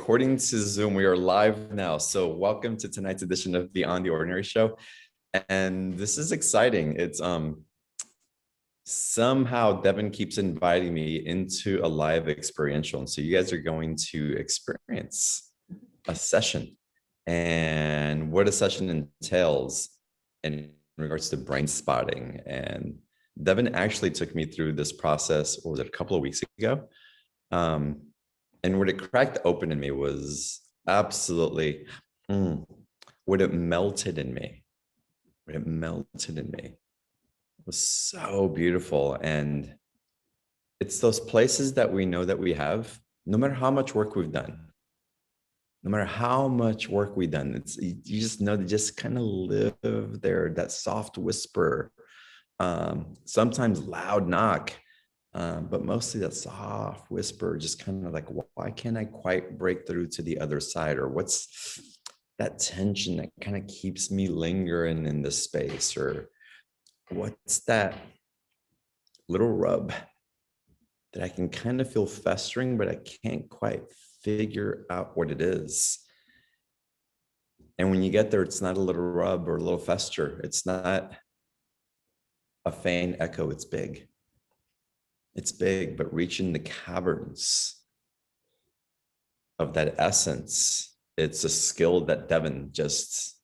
according to Zoom, we are live now. So welcome to tonight's edition of Beyond the Ordinary Show. And this is exciting. It's somehow Devin keeps inviting me into a live experiential. And so you guys are going to experience a session and what a session entails in regards to brain spotting. And Devin actually took me through this process, what was it, a couple of weeks ago? And what it cracked open in me was absolutely what it melted in me. What it melted in me was so beautiful. And it's those places that we know that we have, no matter how much work we've done, no matter how much work we've done, it's you just know to just kind of live there, that soft whisper, sometimes loud knock. But mostly that soft whisper, just kind of like, why can't I quite break through to the other side? Or what's that tension that kind of keeps me lingering in this space? Or what's that little rub that I can kind of feel festering, but I can't quite figure out what it is? And when you get there, it's not a little rub or a little fester. It's not a faint echo, it's big. It's big, but reaching the caverns of that essence, it's a skill that Devin just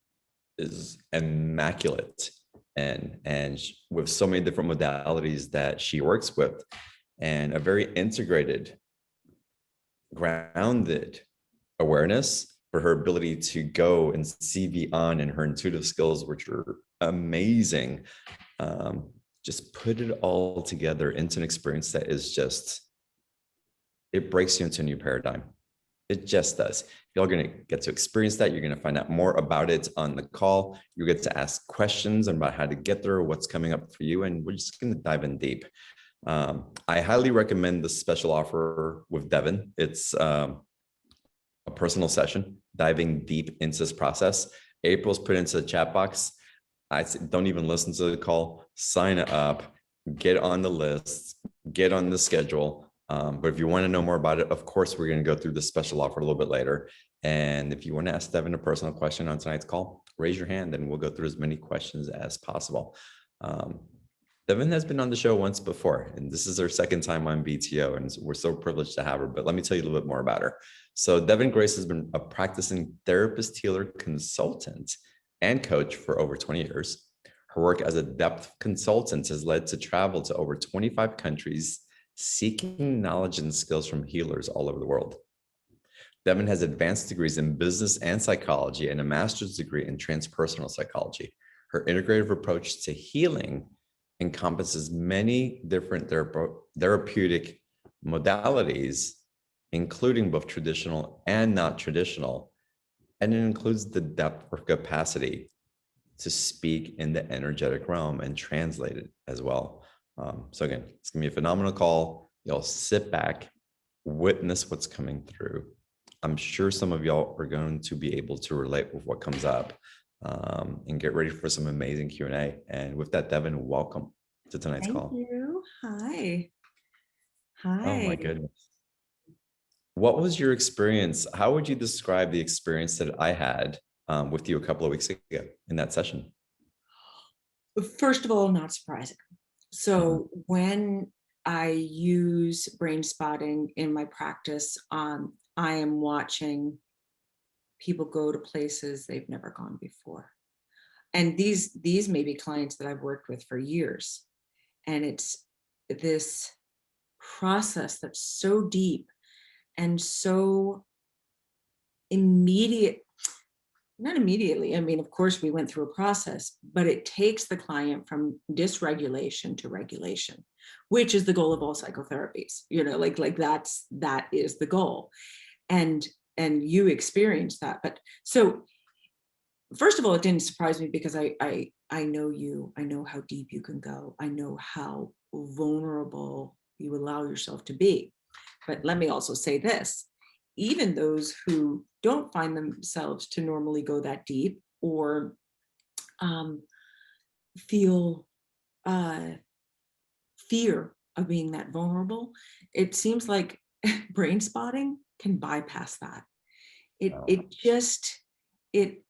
is immaculate. And with so many different modalities that she works with, and a very integrated, grounded awareness for her ability to go and see beyond, and her intuitive skills, which are amazing. Just put it all together into an experience that is just, it breaks you into a new paradigm. It just does. You're going to get to experience that. You're going to find out more about it on the call. You get to ask questions about how to get there, what's coming up for you, and we're just going to dive in deep. I highly recommend the special offer with Devin. It's a personal session, diving deep into this process. April's put into the chat box. I don't even listen to the call, sign up, get on the list, get on the schedule. But if you want to know more about it, of course, we're going to go through the special offer a little bit later. And if you want to ask Devin a personal question on tonight's call, raise your hand and we'll go through as many questions as possible. Devin has been on the show once before, and this is her second time on BTO, and we're so privileged to have her. But let me tell you a little bit more about her. So Devin Grace has been a practicing therapist, healer, consultant, and coach for over 20 years. Her work as a depth consultant has led to travel to over 25 countries, seeking knowledge and skills from healers all over the world. Devin has advanced degrees in business and psychology and a master's degree in transpersonal psychology. Her integrative approach to healing encompasses many different therapeutic modalities, including both traditional and not traditional. And it includes the depth or capacity to speak in the energetic realm and translate it as well. So again, it's gonna be a phenomenal call. Y'all sit back, witness what's coming through. I'm sure some of y'all are going to be able to relate with what comes up, and get ready for some amazing Q&A. And with that, Devin, welcome to tonight's call. Thank you. Hi. Oh my goodness. What was your experience? How would you describe the experience that I had with you a couple of weeks ago in that session? First of all, not surprising. So when I use brain spotting in my practice, I am watching people go to places they've never gone before. And these may be clients that I've worked with for years. And it's this process that's so deep and so immediate. Not immediately. I mean, of course, we went through a process, but it takes the client from dysregulation to regulation, which is the goal of all psychotherapies. You know, like that is the goal, and you experience that. But so, first of all, it didn't surprise me because I know you. I know how deep you can go. I know how vulnerable you allow yourself to be. But let me also say this. Even those who don't find themselves to normally go that deep or feel fear of being that vulnerable, it seems like brain spotting can bypass that. it just, it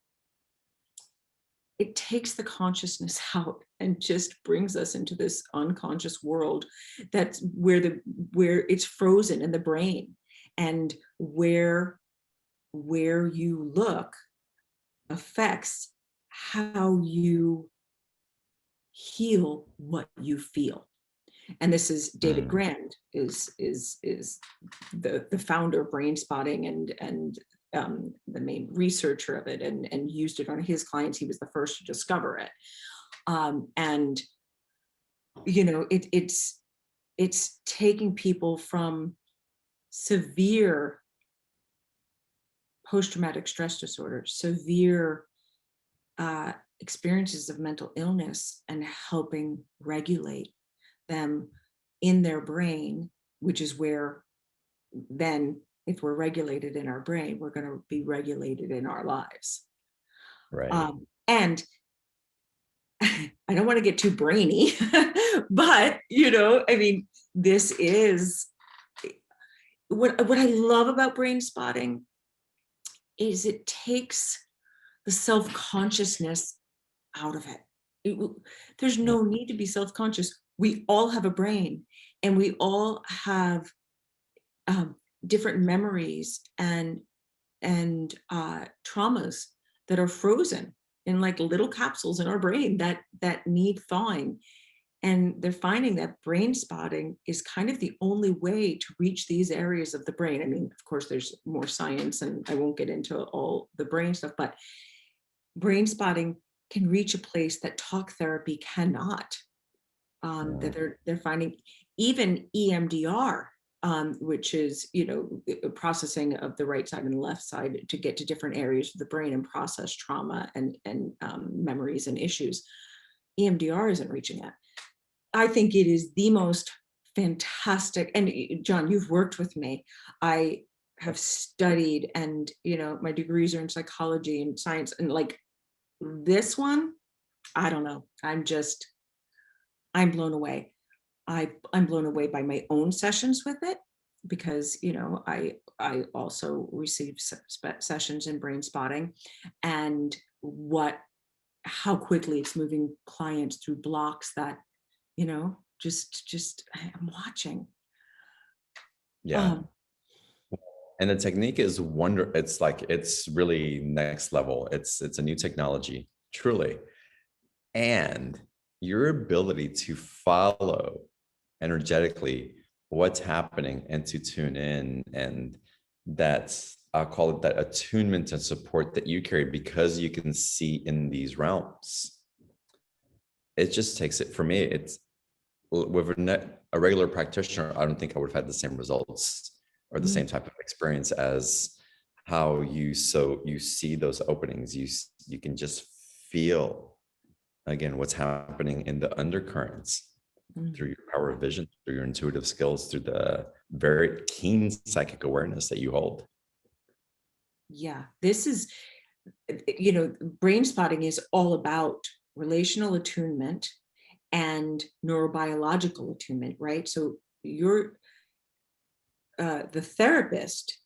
takes the consciousness out and just brings us into this unconscious world that's where it's frozen in the brain, and where you look affects how you heal what you feel. And this is David Mm, Grand is the founder of Brainspotting, and the main researcher of it, and used it on his clients. He was the first to discover it. And it's taking people from severe post-traumatic stress disorder, severe experiences of mental illness, and helping regulate them in their brain, which is where then, if we're regulated in our brain, we're going to be regulated in our lives. right. And I don't want to get too brainy, but I mean, this is what I love about brain spotting is it takes the self-consciousness out of it. There's Yeah. no need to be self-conscious. We all have a brain, and we all have um, different memories and traumas that are frozen in like little capsules in our brain that need thawing. And they're finding that brain spotting is kind of the only way to reach these areas of the brain. I mean, of course, there's more science, and I won't get into all the brain stuff, but brain spotting can reach a place that talk therapy cannot. That Mm, they're finding even EMDR, which is processing of the right side and the left side to get to different areas of the brain and process trauma and memories and issues. EMDR isn't reaching that. I think it is the most fantastic. And John, you've worked with me. I have studied, and my degrees are in psychology and science, and like this one, I don't know. I'm blown away. I'm blown away by my own sessions with it, because I also receive sessions in brain spotting, and how quickly it's moving clients through blocks that just I'm watching. yeah. Um, And the technique is it's like it's really next level. It's a new technology, truly. And your ability to follow energetically what's happening and to tune in, and that's, I'll call it that attunement and support that you carry because you can see in these realms. It just takes it, for me, it's with a regular practitioner, I don't think I would have had the same results or the mm, same type of experience as how you see those openings. You can just feel again what's happening in the undercurrents mm. through your power of vision, through your intuitive skills, through the very keen psychic awareness that you hold. Yeah, this is, brain spotting is all about relational attunement and neurobiological attunement, right? So you're the therapist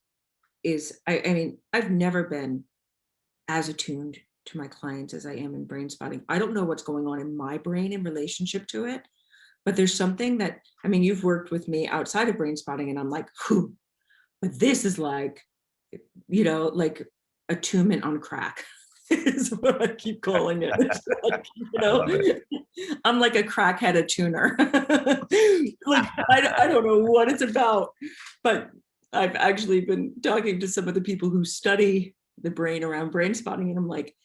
is, I mean, I've never been as attuned to my clients as I am in brain spotting. I don't know what's going on in my brain in relationship to it, but there's something that, I mean, you've worked with me outside of brain spotting, and I'm like, whew, but this is like, like attunement on crack is what I keep calling it. It's like, I love it. I'm like a crackhead attuner. Like, I don't know what it's about, but I've actually been talking to some of the people who study the brain around brain spotting, and I'm like,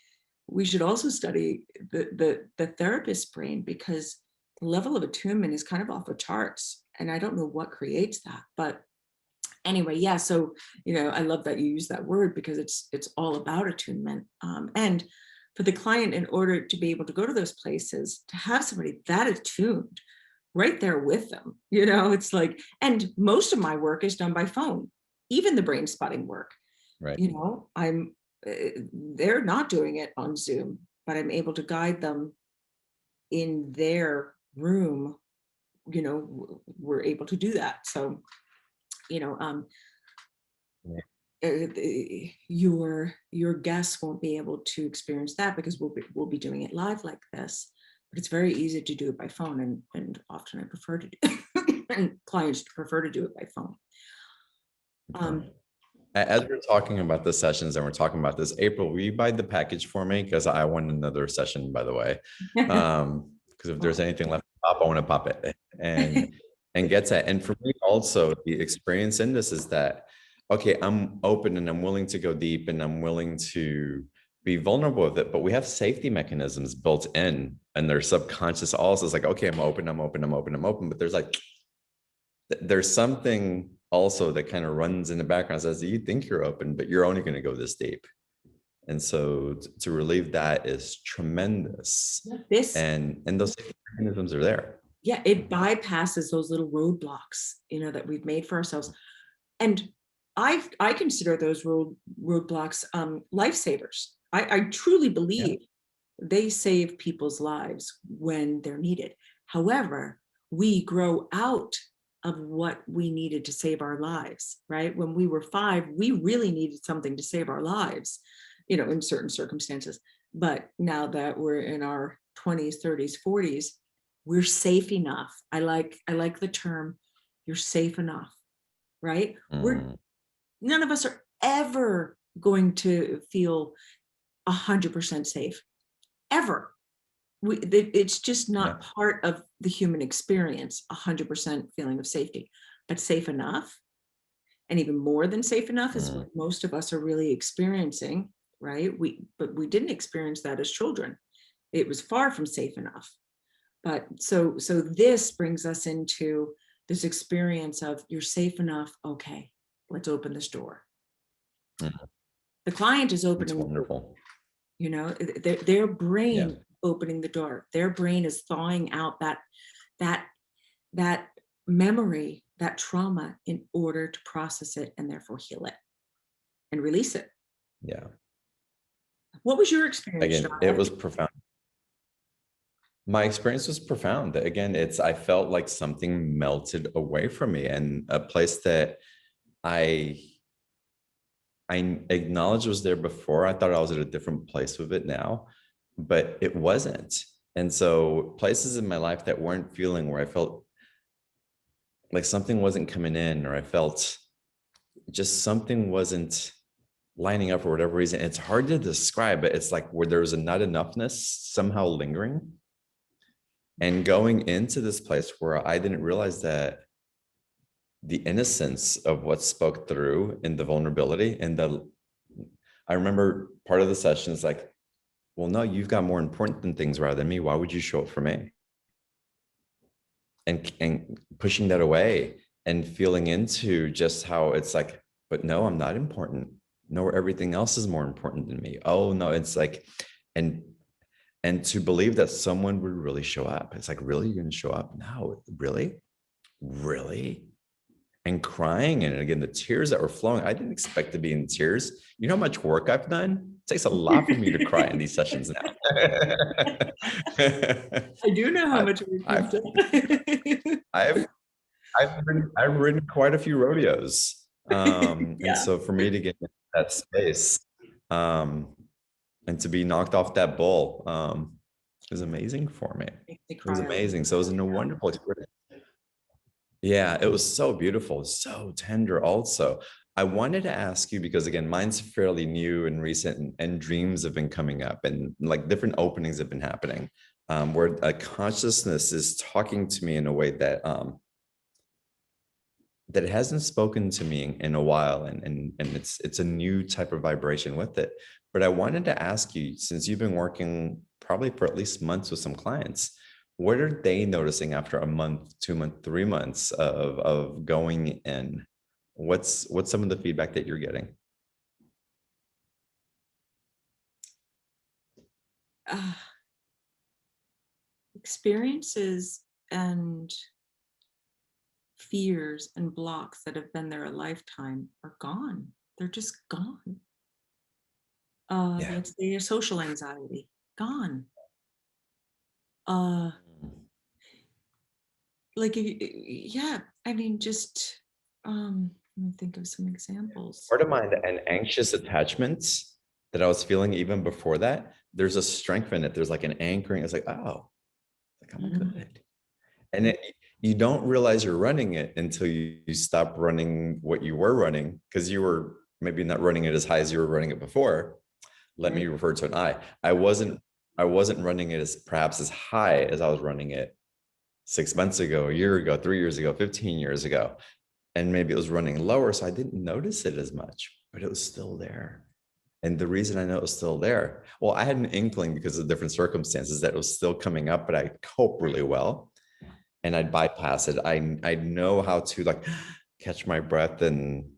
we should also study the therapist's brain, because the level of attunement is kind of off the charts, and I don't know what creates that. But anyway, yeah, so I love that you use that word, because it's all about attunement. And for the client, in order to be able to go to those places, to have somebody that attuned right there with them, it's like, and most of my work is done by phone, even the brain spotting work. Right. I'm they're not doing it on Zoom, but I'm able to guide them in their room. We're able to do that. So you know um Yeah. your guests won't be able to experience that because we'll be doing it live like this. But it's very easy to do it by phone, and often I prefer to do and clients prefer to do it by phone. As we're talking about the sessions and we're talking about this, April, will you buy the package for me? Because I want another session, by the way. Because if there's anything left to pop, I want to pop it and get that. And for me also, the experience in this is that, okay, I'm open and I'm willing to go deep and I'm willing to be vulnerable with it, but we have safety mechanisms built in, and their subconscious also is like, okay, I'm open, but there's something also that kind of runs in the background, says you think you're open, but you're only going to go this deep. And so to relieve that is tremendous. And those mechanisms are there. Yeah, it bypasses those little roadblocks, that we've made for ourselves. And I consider those roadblocks lifesavers. I truly believe they save people's lives when they're needed. However, we grow out of what we needed to save our lives, right? When we were 5, we really needed something to save our lives, in certain circumstances. But now that we're in our 20s, 30s, 40s, we're safe enough. I like the term, you're safe enough, right? None of us are ever going to feel 100% safe, ever. It's just not part of the human experience, 100% feeling of safety, but safe enough, and even more than safe enough is what most of us are really experiencing, right? But we didn't experience that as children. It was far from safe enough. But so this brings us into this experience of, you're safe enough. Okay, let's open this door. The client is opening. It's wonderful. Their brain opening the door. Their brain is thawing out that memory, that trauma, in order to process it and therefore heal it and release it. Yeah. What was your experience? Again, it was profound. My experience was profound. Again, I felt like something melted away from me, and a place that I acknowledged was there before. I thought I was at a different place with it now, but it wasn't. And so places in my life that weren't feeling, where I felt like something wasn't coming in, or I felt just something wasn't lining up for whatever reason. It's hard to describe, but it's like where there was a not enoughness somehow lingering. And going into this place where I didn't realize that the innocence of what spoke through and the vulnerability I remember part of the session is like, well, no, you've got more important than things rather than me. Why would you show up for me? And pushing that away and feeling into just how it's like, but no, I'm not important. No, everything else is more important than me. Oh no, it's like, and to believe that someone would really show up. It's like, really, you're going to show up? No, really? And crying. And again, the tears that were flowing, I didn't expect to be in tears. You know how much work I've done? It takes a lot for me to cry in these sessions now. I do know how much work you've done. I've ridden quite a few rodeos. And so for me to get in that space, and to be knocked off that bull, was amazing for me. It was amazing. So it was a wonderful experience. Yeah, it was so beautiful, so tender also. I wanted to ask you, because again, mine's fairly new and recent, and dreams have been coming up, and like different openings have been happening, where a consciousness is talking to me in a way that that it hasn't spoken to me in a while, and it's a new type of vibration with it. But I wanted to ask you, since you've been working probably for at least months with some clients, what are they noticing after a month, 2 months, 3 months of going in? What's some of the feedback that you're getting? Experiences and fears and blocks that have been there a lifetime are gone. They're just gone. Let's say a social anxiety, gone. Like, yeah, I mean, just Let me think of some examples. Part of mine, an anxious attachment that I was feeling even before that, there's a strength in it. There's like an anchoring. It's like, oh, like I'm good. And you don't realize you're running it until you stop running what you were running, because you were maybe not running it as high as you were running it before. Let me refer to an I. I wasn't running it as perhaps as high as I was running it 6 months ago, a year ago, 3 years ago, 15 years ago. And maybe it was running lower, so I didn't notice it as much, but it was still there. And the reason I know it was still there, well, I had an inkling because of different circumstances that it was still coming up, but I cope really well. And I'd bypass it. I know how to like catch my breath and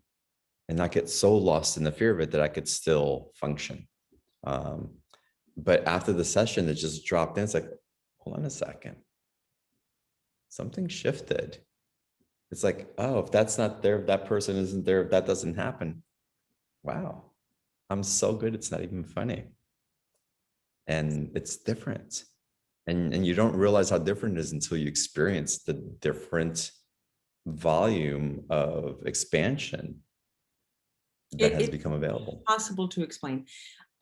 not get so lost in the fear of it that I could still function. But after the session, it just dropped in. It's like, hold on a second. Something shifted. It's like, oh, if that's not there, if that person isn't there, if that doesn't happen, wow, I'm so good. It's not even funny. And it's different. And you don't realize how different it is until you experience the different volume of expansion that has become available. Possible to explain.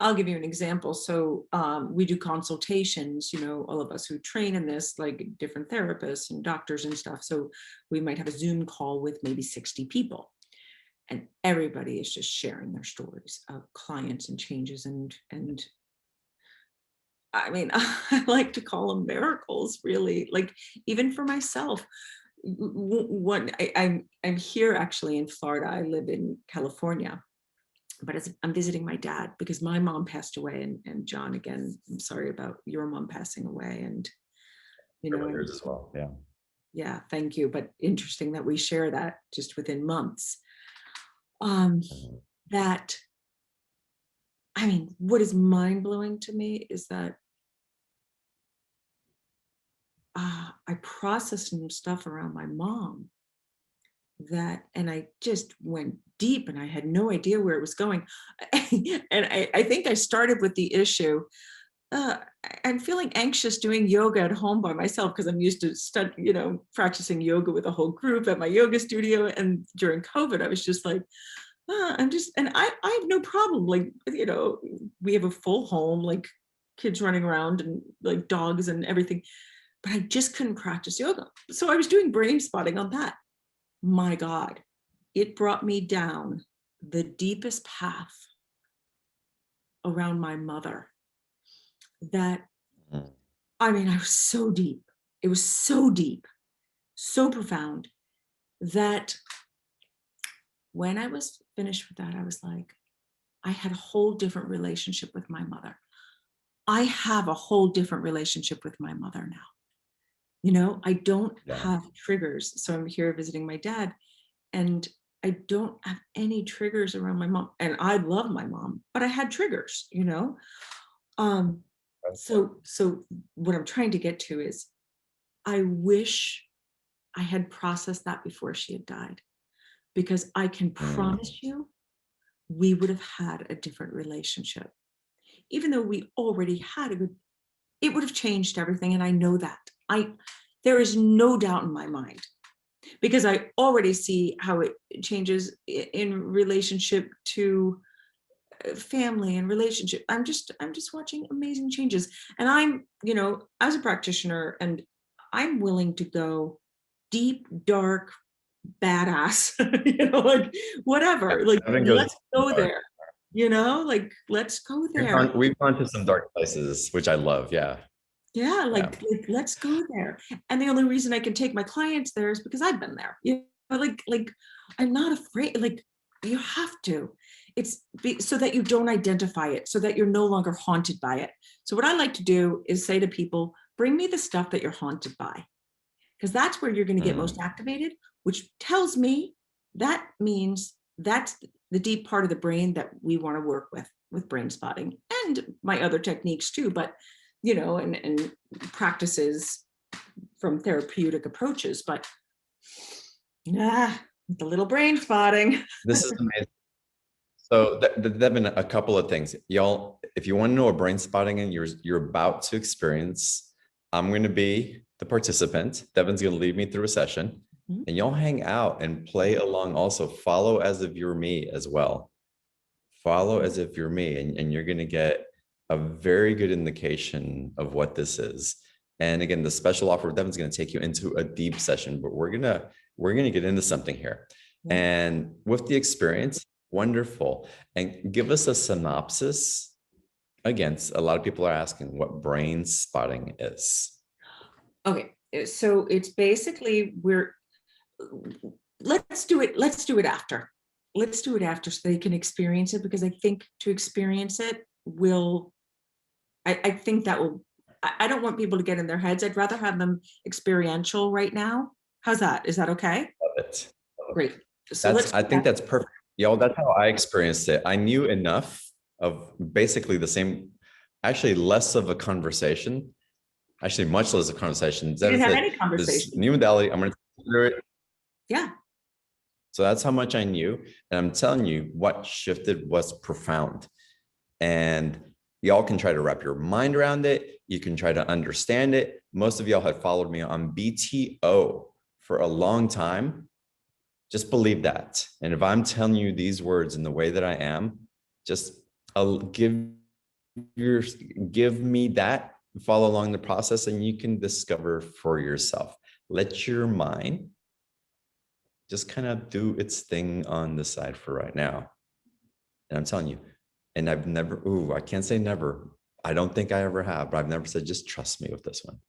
I'll give you an example. So we do consultations, all of us who train in this, like different therapists and doctors and stuff. So we might have a Zoom call with maybe 60 people, and everybody is just sharing their stories of clients and changes. And I mean, I like to call them miracles, really, like even for myself. I'm here actually in Florida. I live in California. But I'm visiting my dad because my mom passed away, and John, again, I'm sorry about your mom passing away, and Yours as well. Yeah, thank you. But interesting that we share that just within months. That, I mean, what is mind blowing to me is that I processed some stuff around my mom and I just went deep, and I had no idea where it was going. And I think I started with the issue. I'm feeling anxious doing yoga at home by myself because I'm used to practicing yoga with a whole group at my yoga studio. And during COVID, I was just like, and I have no problem. Like, we have a full home, like kids running around and like dogs and everything, but I just couldn't practice yoga. So I was doing Brainspotting on that. My God, it brought me down the deepest path around my mother that, I mean, I was so deep. It was so deep, so profound that when I was finished with that, I was like, I had a whole different relationship with my mother. I have a whole different relationship with my mother now. I don't have triggers. So I'm here visiting my dad, and I don't have any triggers around my mom. And I love my mom, but I had triggers, So what I'm trying to get to is, I wish I had processed that before she had died, because I can promise you, we would have had a different relationship. Even though we already had it would have changed everything. And I know that. There is no doubt in my mind, because I already see how it changes in relationship to family and relationship. I'm just watching amazing changes. And I'm, as a practitioner, and I'm willing to go deep, dark, badass, like whatever, like let's go there, like let's go there. We've gone to some dark places, which I love. Yeah, like let's go there. And the only reason I can take my clients there is because I've been there. Like I'm not afraid. Like, you have to. So that you don't identify it, so that you're no longer haunted by it. So what I like to do is say to people, bring me the stuff that you're haunted by, because that's where you're going to get most activated, which tells me that means that's the deep part of the brain that we want to work with Brainspotting and my other techniques too. But and practices from therapeutic approaches, but the little Brainspotting. This is amazing. So Devin, a couple of things, y'all. If you want to know what Brainspotting and you're about to experience, I'm going to be the participant. Devin's going to lead me through a session. Mhm. and y'all hang out and play along. Also follow as if you're me as well. Follow as if you're me, and you're going to get a very good indication of what this is. And again, the special offer with Devin's going to take you into a deep session, but we're gonna get into something here. Yeah. And with the experience, wonderful. And give us a synopsis. Again, a lot of people are asking what brain spotting is. Okay, so it's basically let's do it after. Let's do it after so they can experience it, because I think to experience it will, I think that will, I don't want people to get in their heads. I'd rather have them experiential right now. How's that? Is that okay? Love it. Great. So I think that's perfect. Yo, that's how I experienced it. I knew enough of basically the same, actually less of a conversation, actually much less of a conversation. we didn't have any This conversation. new modality, I'm going to consider it. Yeah. So that's how much I knew. And I'm telling you, what shifted was profound. And y'all can try to wrap your mind around it. You can try to understand it. Most of y'all have followed me on BTO for a long time. Just believe that. And if I'm telling you these words in the way that I am, just give me that, follow along the process, and you can discover for yourself. Let your mind just kind of do its thing on the side for right now. And I'm telling you, and I've never, I can't say never. I don't think I ever have, but I've never said, just trust me with this one.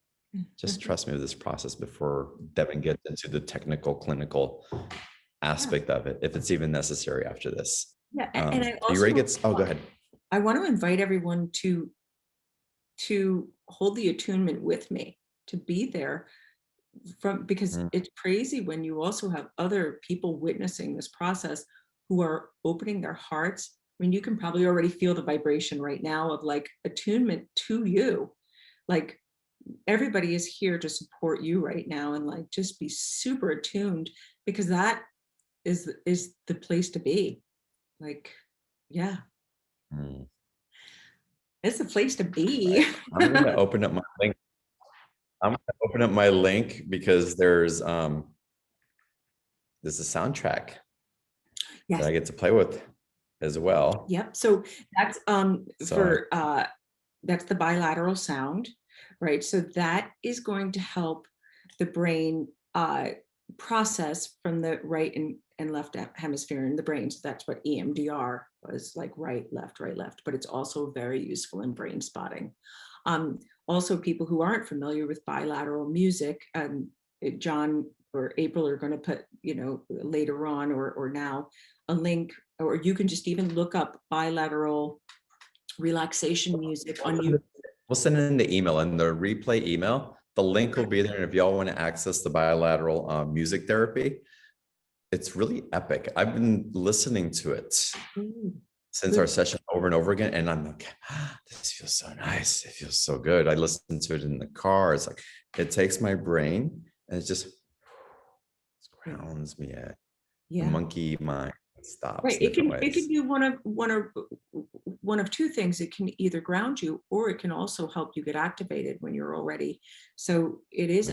Just trust me with this process before Devin gets into the technical, clinical aspect of it, if it's even necessary after this. Yeah. And I Are also you ready to get, go ahead. I want to invite everyone to hold the attunement with me, to be there, because it's crazy when you also have other people witnessing this process who are opening their hearts. I mean, you can probably already feel the vibration right now of like attunement to you. Like everybody is here to support you right now, and like just be super attuned, because that is the place to be. Like, yeah, it's the place to be. I'm going to open up my link. I'm going to open up my link because there's a soundtrack Yes. that I get to play with as well. Yep. So that's that's the bilateral sound, right? So that is going to help the brain process from the right and left hemisphere in the brain. So that's what EMDR was, like right, left, but it's also very useful in brain spotting. Also, people who aren't familiar with bilateral music, John or April are going to put, later on or now, a link, or you can just even look up bilateral relaxation music on YouTube. We'll send it in the email, and the replay email. The link will be there. And if y'all want to access the bilateral music therapy, it's really epic. I've been listening to it since our session over and over again. And I'm like, this feels so nice. It feels so good. I listen to it in the car. It's like, it takes my brain and it just grounds me at the monkey mind. Stops. Right. It can do one of two things. It can either ground you, or it can also help you get activated when you're already. So it is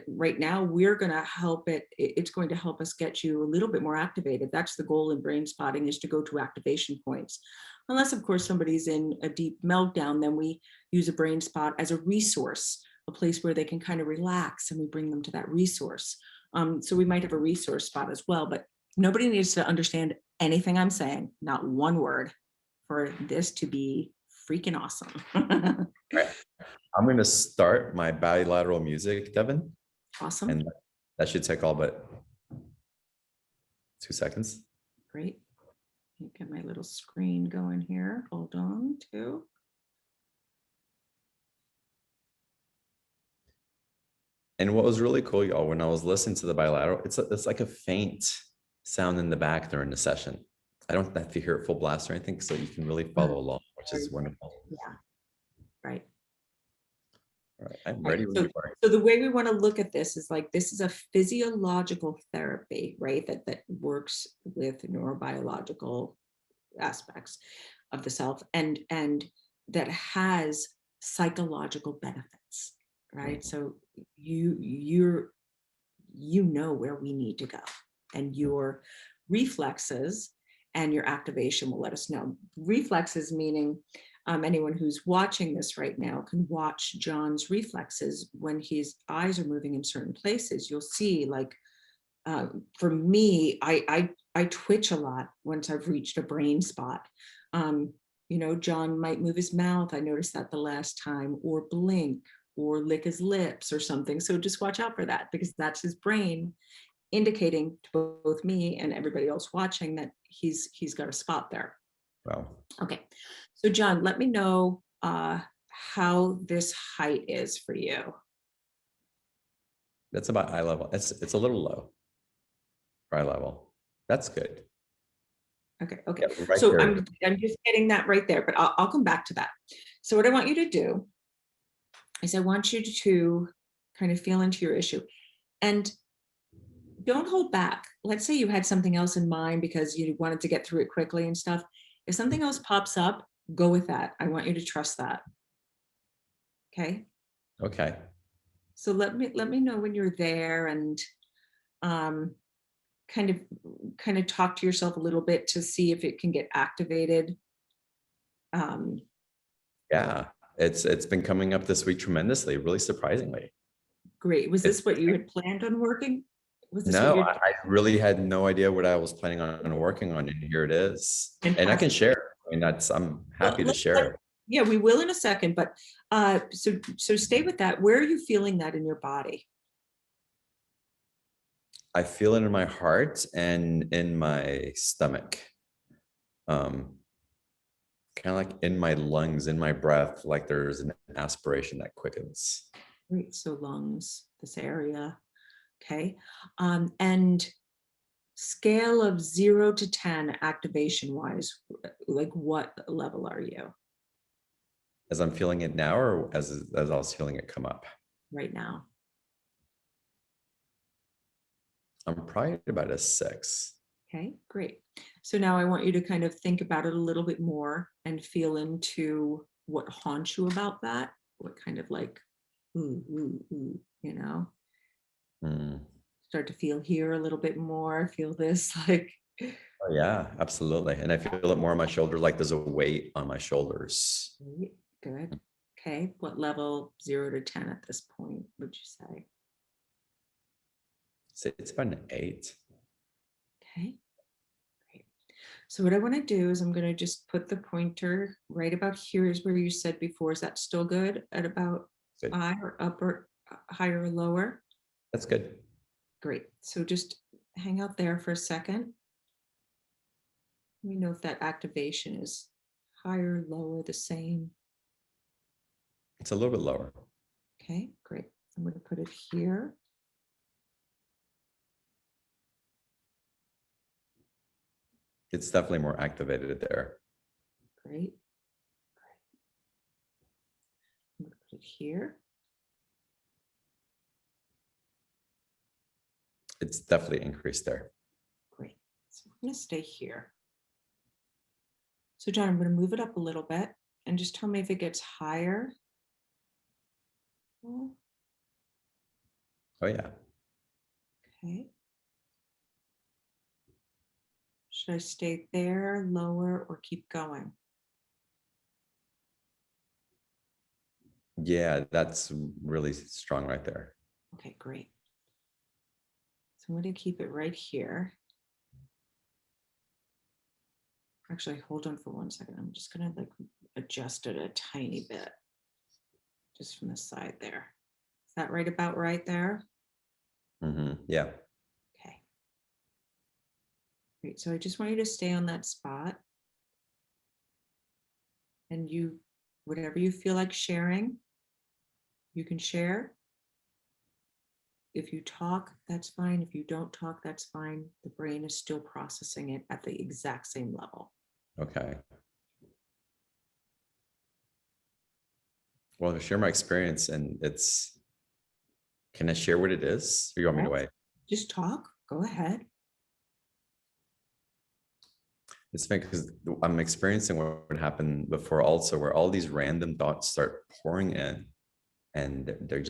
right now. We're going to help it. It's going to help us get you a little bit more activated. That's the goal in brain spotting, is to go to activation points. Unless, of course, somebody's in a deep meltdown, then we use a brain spot as a resource, a place where they can kind of relax, and we bring them to that resource. So we might have a resource spot as well, but nobody needs to understand anything I'm saying, not one word, for this to be freaking awesome. Right. I'm going to start my bilateral music, Devin. Awesome. And that should take all but 2 seconds. Great. Get my little screen going here. Hold on, too. And what was really cool, y'all, when I was listening to the bilateral, it's like a faint sound in the back during the session. I don't have to hear it full blast or anything, so you can really follow along, which is wonderful. Yeah. Right. All right, I'm ready. So the way we want to look at this is like, this is a physiological therapy, right? That works with neurobiological aspects of the self, and that has psychological benefits, right? So you know where we need to go. And your reflexes and your activation will let us know. Reflexes meaning anyone who's watching this right now can watch John's reflexes when his eyes are moving in certain places. You'll see, like, for me, I twitch a lot once I've reached a brain spot. You know, John might move his mouth. I noticed that the last time, or blink, or lick his lips or something. So just watch out for that, because that's his brain indicating to both me and everybody else watching that he's got a spot there. Wow. Okay, so John, let me know how this height is for you. That's about eye level. It's a little low for eye level. That's good. Okay, okay. Yeah, right So there. I'm just getting that right there, but I'll come back to that. So what I want you to do is I want you to kind of feel into your issue, and don't hold back. Let's say you had something else in mind because you wanted to get through it quickly and stuff. If something else pops up, go with that. I want you to trust that. Okay. Okay. So let me know when you're there, and um, kind of talk to yourself a little bit to see if it can get activated. Um, Yeah. It's been coming up this week tremendously, really surprisingly. Great. Was It's this what you had planned on working? Was this what no, you're I really had no idea what I was planning on working on, and here it is. And I can fantastic? share. I mean, I'm Well, happy to share. yeah, we will in a second, but so stay with that. Where are you feeling that in your body? I feel it in my heart and in my stomach. Um, Kind of like in my lungs, in my breath, like there's an aspiration that quickens. Great. So lungs, this area. Okay. And scale of 0 to 10 activation wise, like what level are you As I'm feeling it now, or as I was feeling it come up? right now? I'm probably about a 6. Okay, great. So now I want you to kind of think about it a little bit more and feel into what haunts you about that. What kind of like, you know, Mm. start to feel here a little bit more, feel this like, Oh, yeah, absolutely. And I feel it more on my shoulders, like there's a weight on my shoulders. good. Okay, what level 0 to 10 at this point, would you say? It's about an 8. Okay, great. So what I want to do is I'm going to just put the pointer right about here is where you said before. Is that still good at about Good. eye or upper, higher or lower? That's good. Great. So just hang out there for a second. Let me know if that activation is higher, lower, the same. It's a little bit lower. Okay, great. I'm going to put it here. It's definitely more activated there. Great. I'm going to put it here. It's definitely increased there. Great. So I'm going to stay here. So John, I'm going to move it up a little bit and just tell me if it gets higher. Oh, yeah. Okay. Should I stay there, lower, or keep going? Yeah, that's really strong right there. Okay, great. So I'm going to keep it right here. Actually, hold on for 1 second. I'm just going to like adjust it a tiny bit, just from the side there. Is that right about right there? Yeah. Okay. Great. So I just want you to stay on that spot. And you, whatever you feel like sharing, you can share. If you talk, that's fine. If you don't talk, that's fine. The brain is still processing it at the exact same level. Okay. Well, to share my experience, and can I share what it is? Or you want me to wait? Just talk. Go ahead. It's because I'm experiencing what happened before also, where all these random thoughts start pouring in. and they're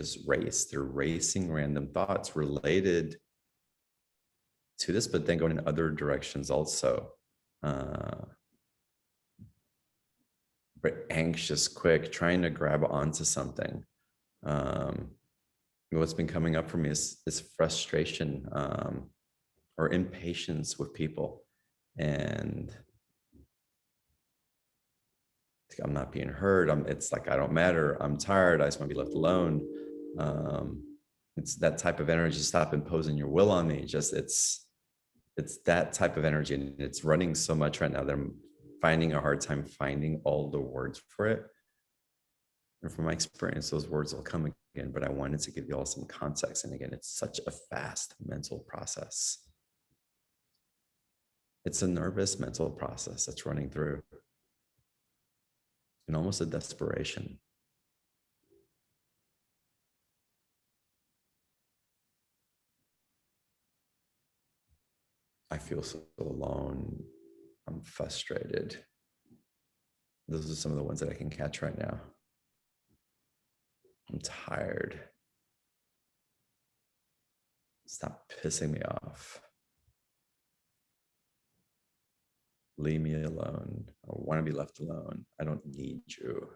racing random thoughts related to this, but then going in other directions also. But anxious, quick, trying to grab onto something. What's been coming up for me is frustration, or impatience with people, and I'm not being heard. It's like I don't matter. I'm tired. I just want to be left alone. It's that type of energy. Stop imposing your will on me. It's that type of energy, and it's running so much right now that I'm finding a hard time finding all the words for it. And from my experience, those words will come again, but I wanted to give you all some context. And again, it's such a fast mental process. It's a nervous mental process that's running through, and almost a desperation. I feel so alone. I'm frustrated. Those are some of the ones that I can catch right now. I'm tired. Stop pissing me off. Leave me alone. I want to be left alone. I don't need you.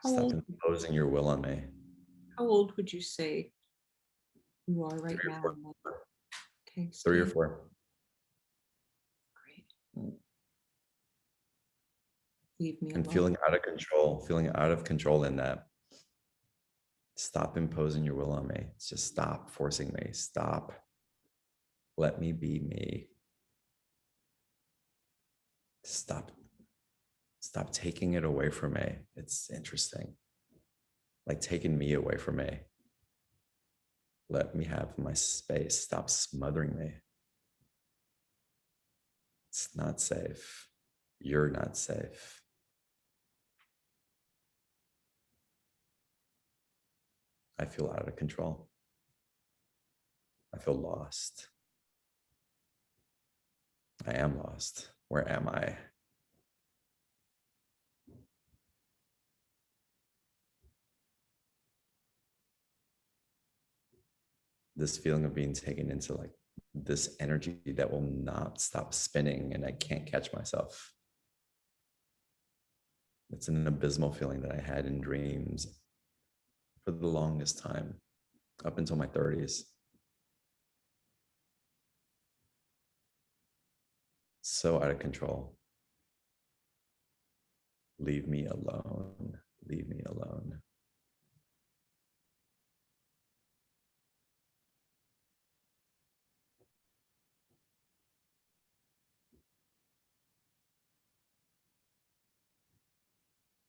Stop imposing your will on me. How old would you say you are right 3 or now? 4. Okay, 3 or Steve. 4. Great. Leave me And alone. feeling out of control in that. Stop imposing your will on me. Just stop forcing me. Stop. Let me be me. Stop taking it away from me. It's interesting. Like taking me away from me. Let me have my space. Stop smothering me. It's not safe. You're not safe. I feel out of control. I feel lost. I am lost. Where am I? This feeling of being taken into like this energy that will not stop spinning, and I can't catch myself. It's an abysmal feeling that I had in dreams for the longest time, up until my 30s. So out of control. Leave me alone. Leave me alone.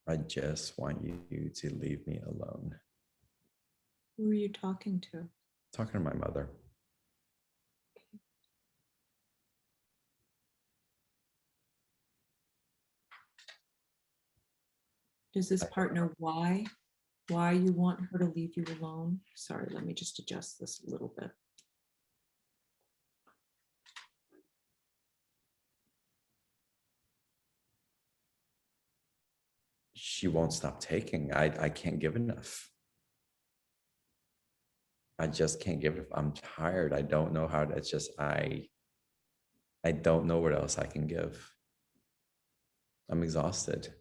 I just want you to leave me alone. Who are you talking to? Talking to my mother. Does this partner why you want her to leave you alone? Sorry, let me just adjust this a little bit. She won't stop taking. I can't give enough. I just can't give it. I'm tired. I don't know how to, it's just, I don't know what else I can give. I'm exhausted.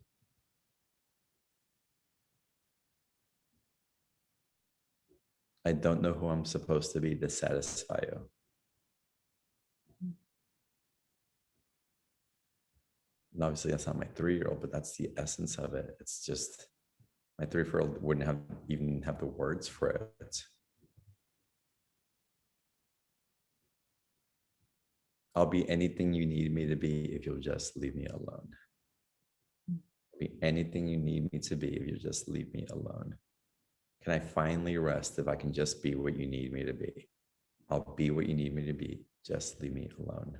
I don't know who I'm supposed to be to satisfy you. And obviously that's not my 3-year-old, but that's the essence of it. It's just, my 3-year-old wouldn't even have the words for it. I'll be anything you need me to be if you'll just leave me alone. I'll be anything you need me to be if you just leave me alone. Can I finally rest if I can just be what you need me to be? I'll be what you need me to be. Just leave me alone.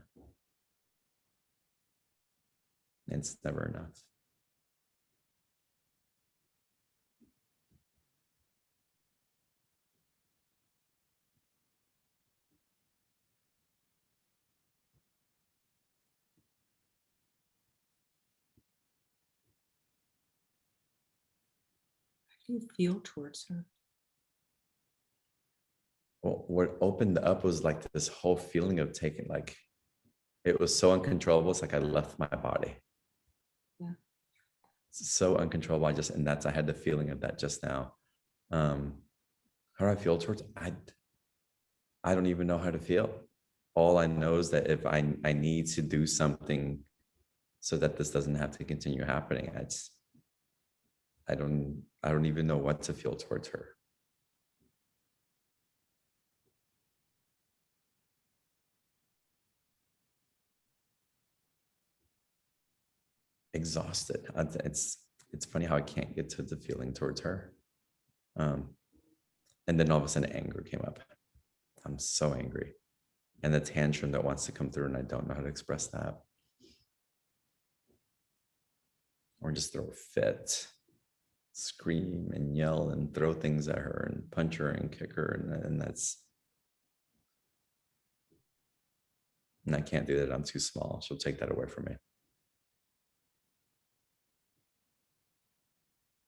It's never enough. do you feel towards her? Well, what opened up was like this whole feeling of taking, like, it was so uncontrollable. It's like I left my body. Yeah. So uncontrollable. I had the feeling of that just now. How do I feel towards? I don't even know how to feel. All I know is that if I need to do something so that this doesn't have to continue happening, I don't even know what to feel towards her. Exhausted. It's funny how I can't get to the feeling towards her. And then all of a sudden anger came up. I'm so angry. And the tantrum that wants to come through, and I don't know how to express that. Or just throw a fit, scream and yell and throw things at her and punch her and kick her. And I can't do that. I'm too small. She'll take that away from me.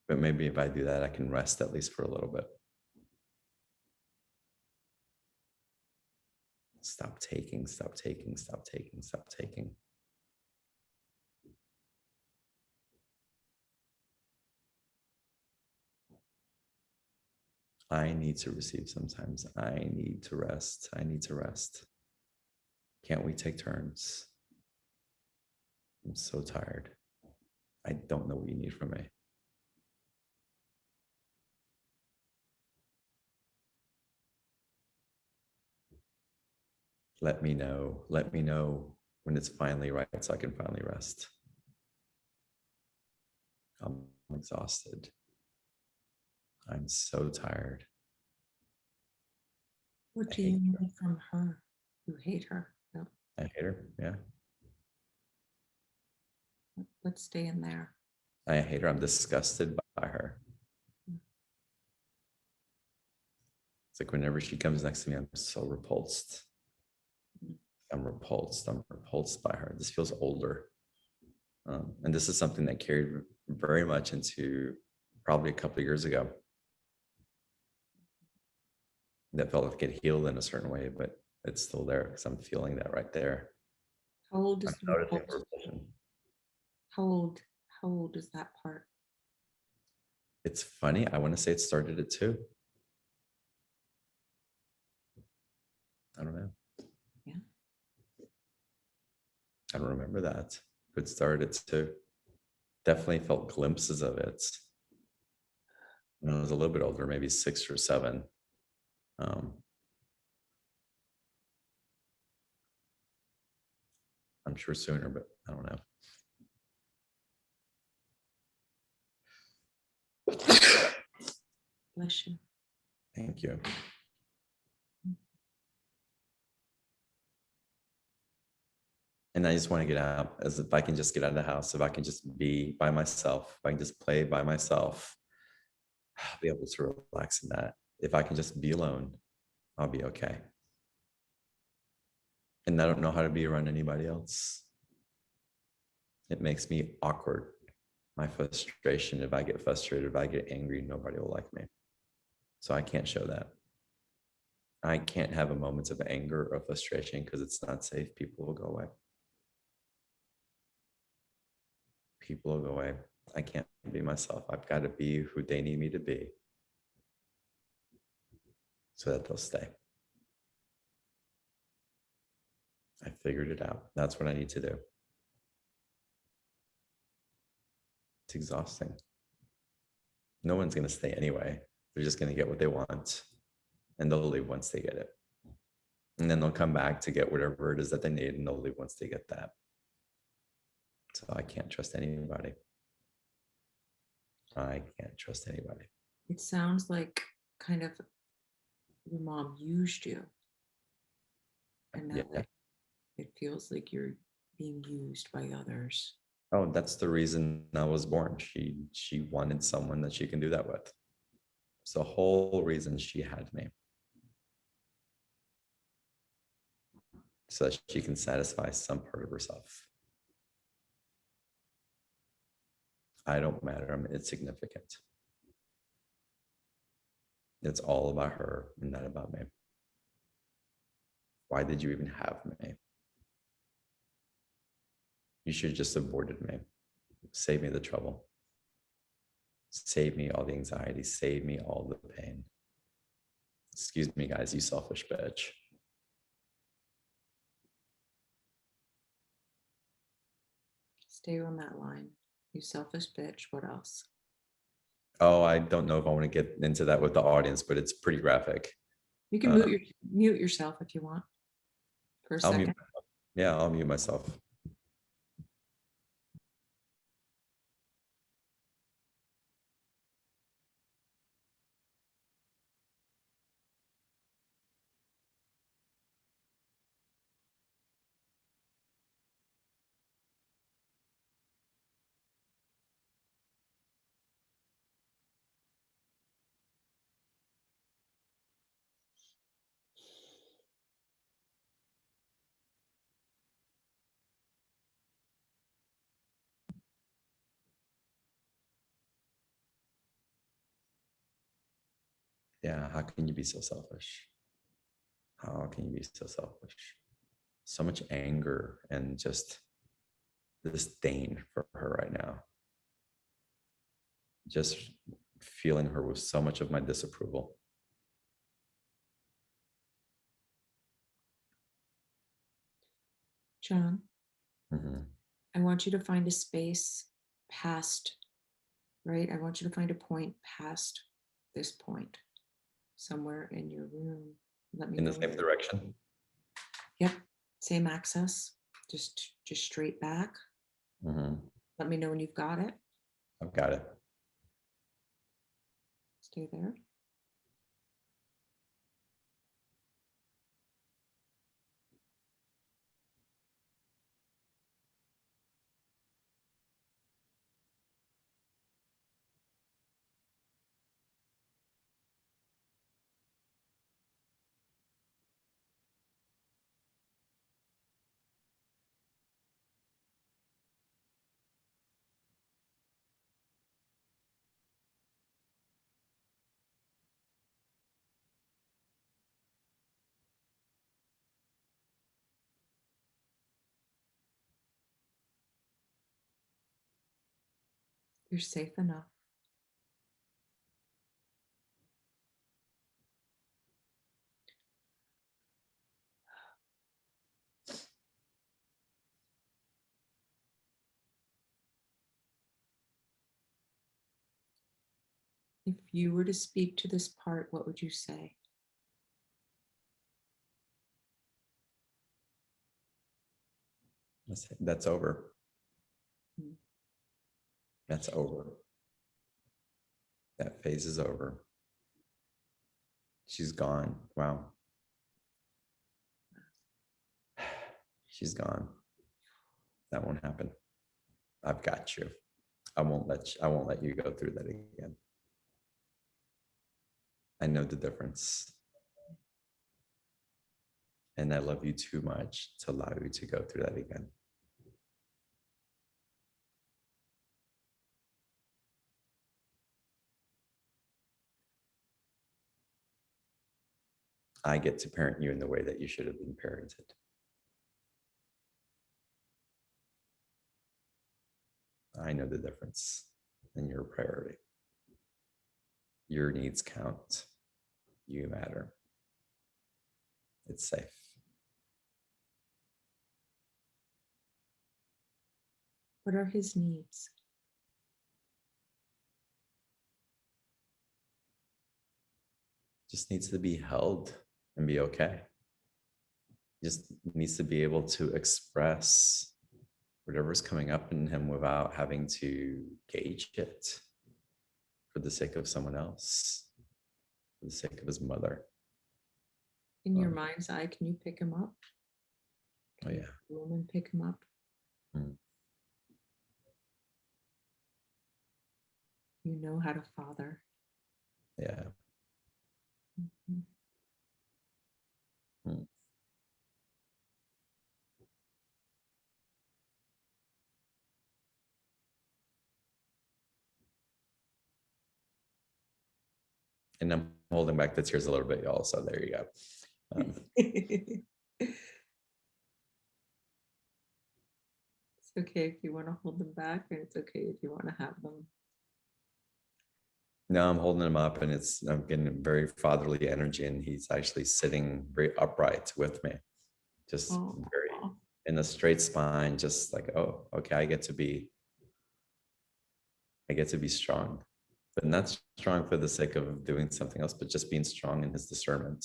But maybe if I do that, I can rest at least for a little bit. Stop taking, stop taking, stop taking, stop taking. I need to receive sometimes. I need to rest. I need to rest. Can't we take turns? I'm so tired. I don't know what you need from me. Let me know. Let me know when it's finally right so I can finally rest. I'm exhausted. I'm so tired. What I do you hate need from her? You hate her. No, I hate her. Yeah. let's stay in there. I hate her. I'm disgusted by her. It's like whenever she comes next to me, I'm so repulsed. I'm repulsed. I'm repulsed by her. This feels older. And this is something that carried very much into probably a couple of years ago. That felt like it healed in a certain way, but it's still there because I'm feeling that right there. How old is I'm the noticing repulsion? repulsion. How old? How old is that part? It's funny. I want to say it started at 2. I don't know. Yeah. I don't remember that. But it started at 2. Definitely felt glimpses of it when I was a little bit older, maybe 6 or 7. I'm sure sooner, but I don't know. Bless you. Thank you. And I just want to get out, as if I can just get out of the house, if I can just be by myself, if I can just play by myself, I'll be able to relax in that. If I can just be alone, I'll be okay. And I don't know how to be around anybody else. It makes me awkward. My frustration, if I get frustrated, if I get angry, nobody will like me. So I can't show that. I can't have a moment of anger or frustration because it's not safe. People will go away. People will go away. I can't be myself. I've got to be who they need me to be so that they'll stay. I figured it out. That's what I need to do. It's exhausting. No one's going to stay anyway. They're just going to get what they want and they'll leave once they get it. And then they'll come back to get whatever it is that they need and they'll leave once they get that. So I can't trust anybody. I can't trust anybody. It sounds like kind of your mom used you. And now Yeah. it feels like you're being used by others. Oh, that's the reason I was born. She wanted someone that she can do that with. It's the whole reason she had me. So that she can satisfy some part of herself. I don't matter. I'm insignificant. It's all about her and not about me. Why did you even have me? You should just aborted me. Save me the trouble. Save me all the anxiety. Save me all the pain. Excuse me, guys, you selfish bitch. Stay on that line. You selfish bitch. What else? Oh, I don't know if I want to get into that with the audience, but it's pretty graphic. You can mute yourself if you want for a I'll second. I'll mute myself. Yeah, how can you be so selfish? How can you be so selfish? So much anger and just disdain for her right now. Just feeling her with so much of my disapproval. John, Mm-hmm. I want you to find a space past, right? I want you to find a point past this point, somewhere in your room. Let me In know. the same direction. Yep, same access, just straight back. Mm-hmm. Let me know when you've got it. I've got it. Stay there. You're safe enough. If you were to speak to this part, what would you say? That's over. Hmm. That's over. That phase is over. She's gone. Wow. She's gone. That won't happen. I've got you. I won't let you go through that again. I know the difference. And I love you too much to allow you to go through that again. I get to parent you in the way that you should have been parented. I know the difference, and you're a priority. Your needs count. You matter. It's safe. What are his needs? Just needs to be held and be okay. Just needs to be able to express whatever's coming up in him without having to gauge it for the sake of someone else, for the sake of his mother. In your mind's eye, can you pick him up? Oh, yeah. Woman, pick him up. Mm. You know how to father. Yeah. Mhm. Mm. And I'm holding back the tears a little bit, y'all. So there you go. It's okay if you want to hold them back, and it's okay if you want to have them. Now I'm holding him up, and I'm getting very fatherly energy, and he's actually sitting very upright with me, just very Oh, in a straight spine, just like, oh, okay, I get to be strong, but not strong for the sake of doing something else, but just being strong in his discernment.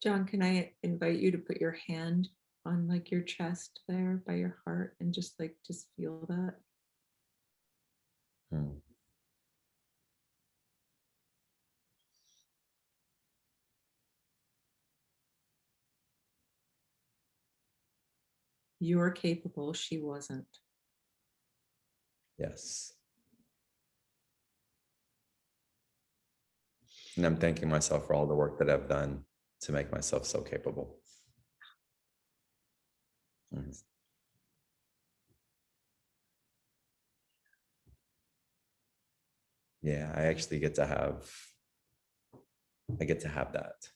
John, can I invite you to put your hand on like your chest there by your heart and just feel that? Hmm. You're capable, she wasn't. Yes. And I'm thanking myself for all the work that I've done to make myself so capable. Mhm. Yeah, I actually get to have that.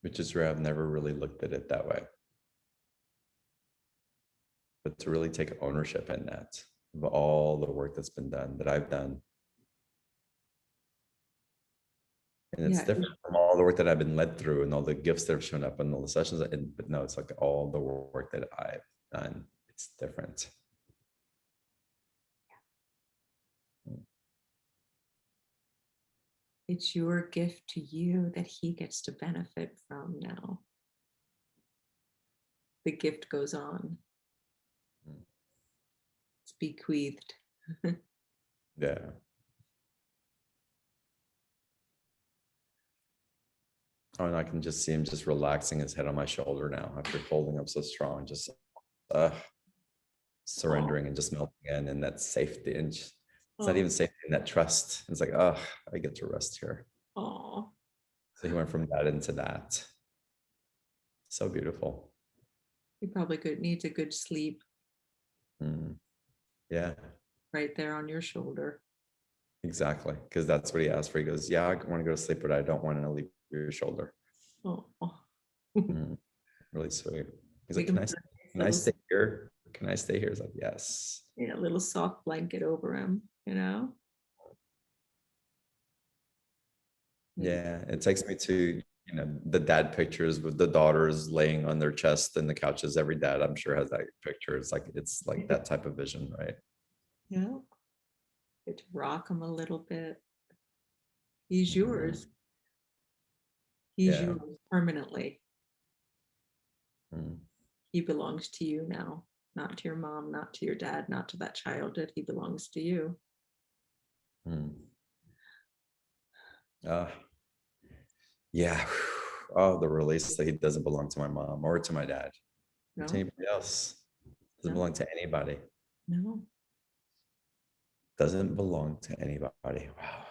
Which is where I've never really looked at it that way. But to really take ownership in that, of all the work that's been done, that I've done. And it's Yeah, different from all the work that I've been led through and all the gifts that have shown up and all the sessions. But no, it's like all the work that I've done. It's different. it's your gift to you that he gets to benefit from now. The gift goes on. It's bequeathed. Yeah. Oh, and I can just see him just relaxing his head on my shoulder now after holding up so strong, just surrendering and just melting in, and that safety. And it's not even safety, in that trust. It's like, oh, I get to rest here. Oh, So he went from that into that. So beautiful. he probably needs a good sleep Mm. Yeah, right there on your shoulder. exactly. Because that's what he asked for. He goes, yeah, I want to go to sleep, but I don't want to leave your shoulder. Oh, Mm. Really sweet. He's we like, can put a can I little, stay here? Can I stay here? He's like, yes. little soft blanket over him, Maybe. Yeah, it takes me to, the dad pictures with the daughters laying on their chest in the couches. Every dad, I'm sure, has that picture. It's like that type of vision, right? Yeah. Get to rock him a little bit. He's Mhm. yours. He's Yeah. yours permanently. Mm. He belongs to you now, not to your mom, not to your dad, not to that childhood. He belongs to you. Mm. Uh, yeah. Oh, the release that he doesn't belong to my mom or to my dad or to No, anybody else. Doesn't no, belong to anybody. no. Doesn't belong to anybody. Wow.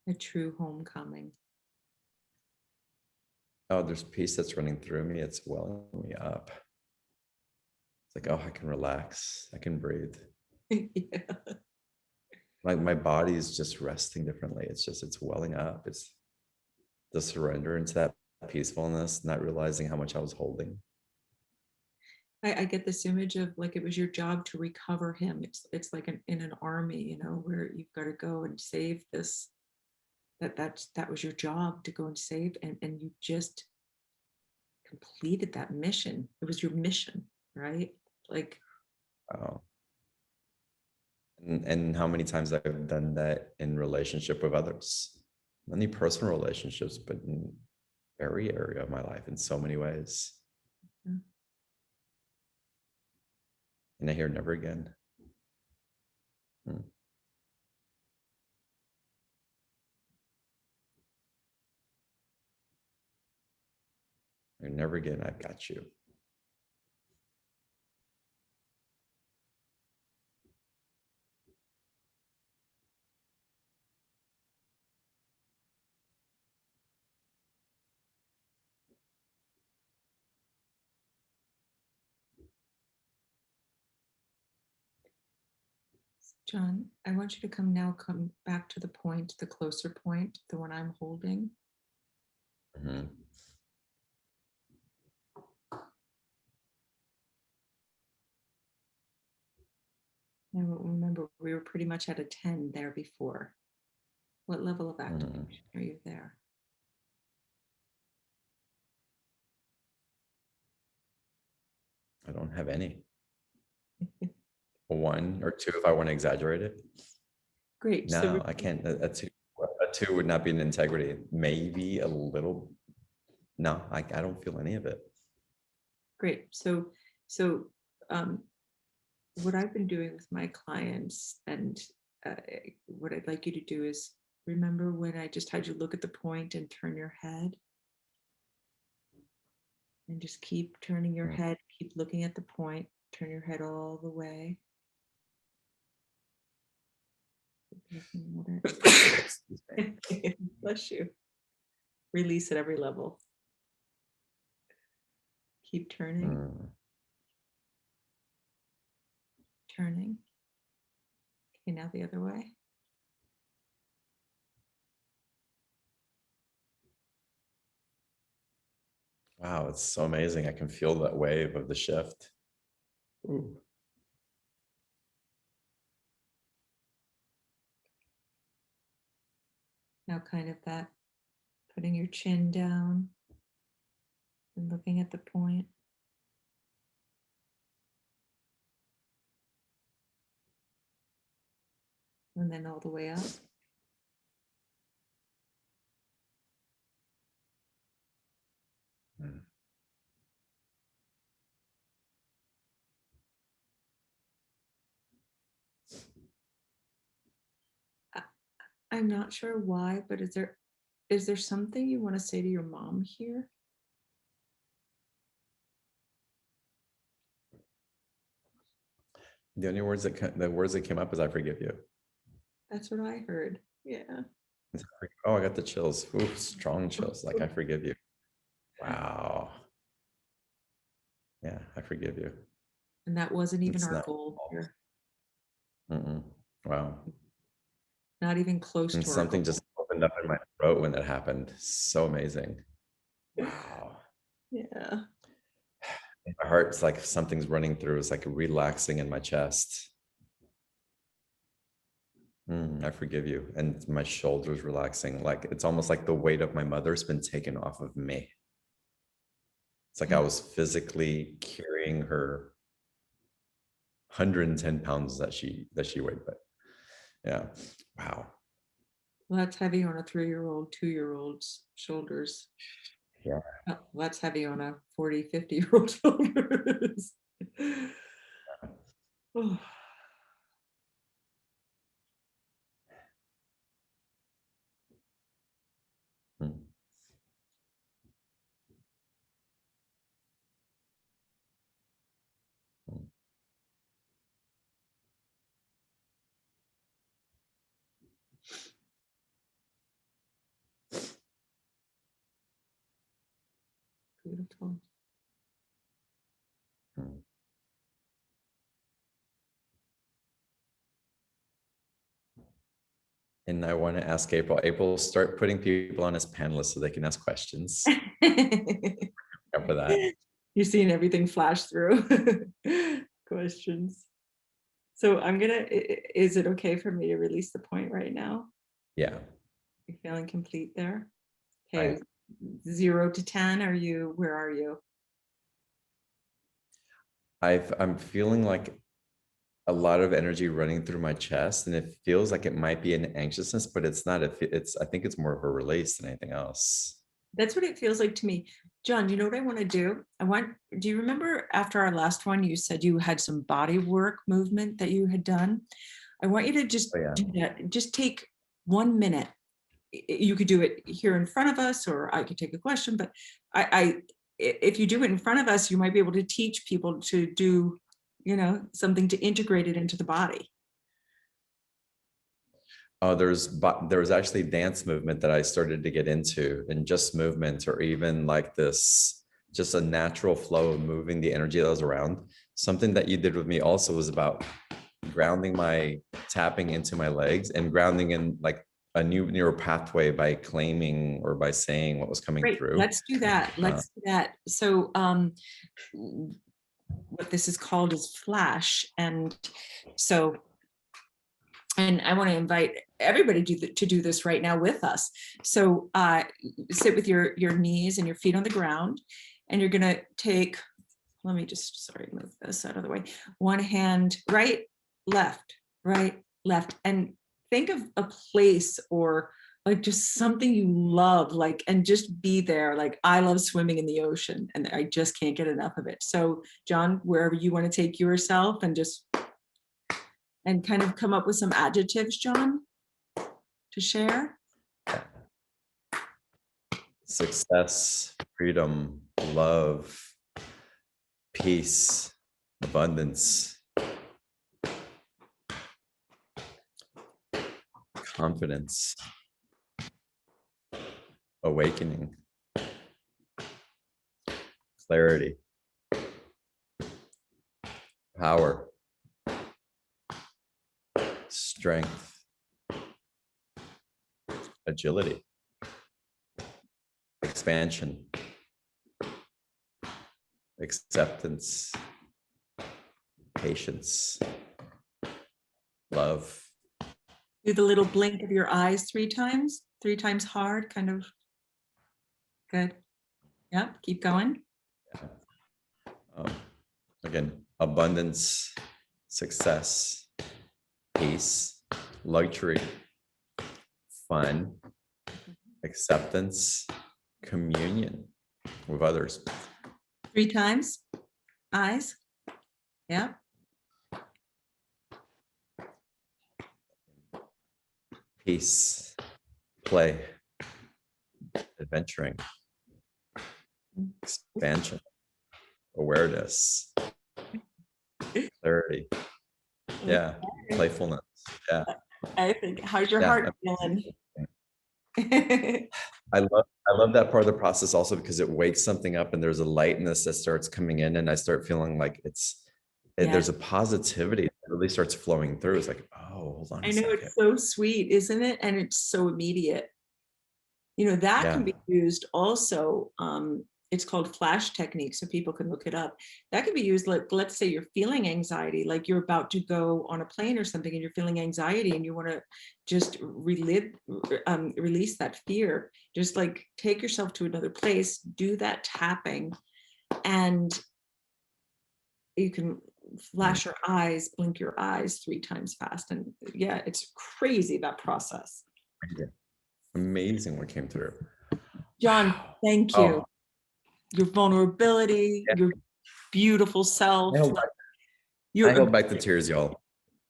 A true homecoming. Oh, there's peace that's running through me. It's welling me up. It's like, oh, I can relax. I can breathe. Yeah. Like my body is just resting differently. It's welling up. It's the surrender into that peacefulness, not realizing how much I was holding. I get this image of like it was your job to recover him. It's like in an army, where you've got to go and save this. That was your job to go and save, and you just completed that mission. It was your mission, right? Like, Wow. And how many times I've done that in relationship with others, not only personal relationships, but in every area of my life in so many ways. mm, And I hear never again. Hmm. never again. I've got you. John, I want you to come back to the point, the closer point, the one I'm holding. Mhm. Now remember, we were pretty much at a 10 there before. What level of activation are you there? I don't have any. A 1 or 2 if I want to exaggerate it. Great. No, I can't. A 2 would not be an integrity. Maybe a little. No, I don't feel any of it. Great. So what I've been doing with my clients, and what I'd like you to do is remember when I just had you look at the point and turn your head. And just keep turning your head, keep looking at the point, turn your head all the way. Bless you. Release at every level. Keep turning. Turning. Okay, now the other way. Wow, it's so amazing. I can feel that wave of the shift. Ooh. Now kind of that, putting your chin down and looking at the point. And then all the way up. Mm. I'm not sure why, but is there something you want to say to your mom here? The only words that came up is "I forgive you." That's what I heard. Yeah. Oh, I got the chills. Ooh, strong chills. Like, I forgive you. Wow. Yeah, I forgive you. And that wasn't even It's our not. goal here. Wow. Not even close And to our something goal. just opened up in my throat when that happened. So amazing. Wow. Yeah. My heart's like something's running through. It's like relaxing in my chest. I forgive you. And my shoulders relaxing. Like, it's almost like the weight of my mother's been taken off of me. It's like I was physically carrying her 110 pounds that she weighed. But yeah. Wow. Well, that's heavy on a 3-year-old, 2-year-old's shoulders. Yeah. Well, that's heavy on a 40, 50-year-old shoulders. Oh. Mm. Mm. Beautiful. Mm. And I want to ask April, start putting people on as panelists so they can ask questions. After that. You're seeing everything flash through. Questions. So is it okay for me to release the point right now? Yeah. You're feeling complete there? I Okay, am. 0 to 10, where are you? I'm feeling like a lot of energy running through my chest, and it feels like it might be an anxiousness, but it's not. I think it's more of a release than anything else. That's what it feels like to me. John, you know what I want to do? Do you remember after our last one, you said you had some body work movement that you had done? I want you to just Oh, yeah. do that. Just take 1 minute. You could do it here in front of us, or I could take a question, but if you do it in front of us, you might be able to teach people to do, you know, something to integrate it into the body. Oh, there was actually dance movement that I started to get into, and just movement, or even like this, just a natural flow of moving the energy that was around. Something that you did with me also was about tapping into my legs and grounding in like a new neural pathway by claiming or by saying what was coming Great, through. let's do that. Let's do that. So what this is called is flash. And so, and I want to invite everybody to do this right now with us. So sit with your knees and your feet on the ground, and you're gonna take, let me just, sorry, move this out of the way. One hand, right, left, and think of a place or like just something you love, like, and just be there. Like, I love swimming in the ocean and I just can't get enough of it. So John, wherever you want to take yourself, and just, and kind of come up with some adjectives, John, to share. Success, freedom, love, peace, abundance, confidence, awakening, clarity, power, strength, agility, expansion, acceptance, patience, love. Do the little blink of your eyes 3 times hard, kind of. Good. Yep, keep going. Again, abundance, success, peace, luxury, fun, acceptance, communion with others. 3 times, eyes. Yeah. Peace, play, adventuring, expansion, awareness, clarity, yeah, playfulness, yeah. I think, how's your heart feeling? I love that part of the process also, because it wakes something up and there's a lightness that starts coming in, and I start feeling like there's a positivity that really starts flowing through. It's like, oh, hold on a second. I know, it's so sweet, isn't it? And it's so immediate. You know, that can be used also. It's called flash technique, so people can look it up. That can be used, like, let's say you're feeling anxiety, like you're about to go on a plane or something and you're feeling anxiety and you want to just release that fear. Just like take yourself to another place, do that tapping, and you can flash your eyes, blink your eyes 3 times fast. And yeah, it's crazy, that process. Amazing what came through. John, thank you. Your vulnerability, your beautiful self. I held back the tears, y'all.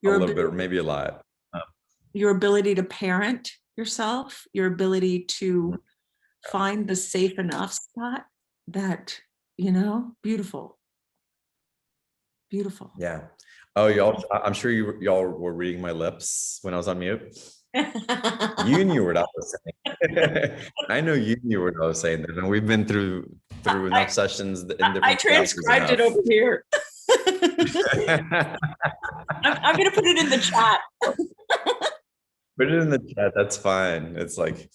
A little bit, maybe a lot. Your ability to parent yourself, your ability to find the safe enough spot, that, you know, beautiful. Beautiful. Yeah. Oh, y'all, I'm sure y'all were reading my lips when I was on mute. You knew what I was saying. I know you knew what I was saying, and we've been through enough sessions in different I transcribed it over here. I'm going to put it in the chat. Put it in the chat. That's fine. It's like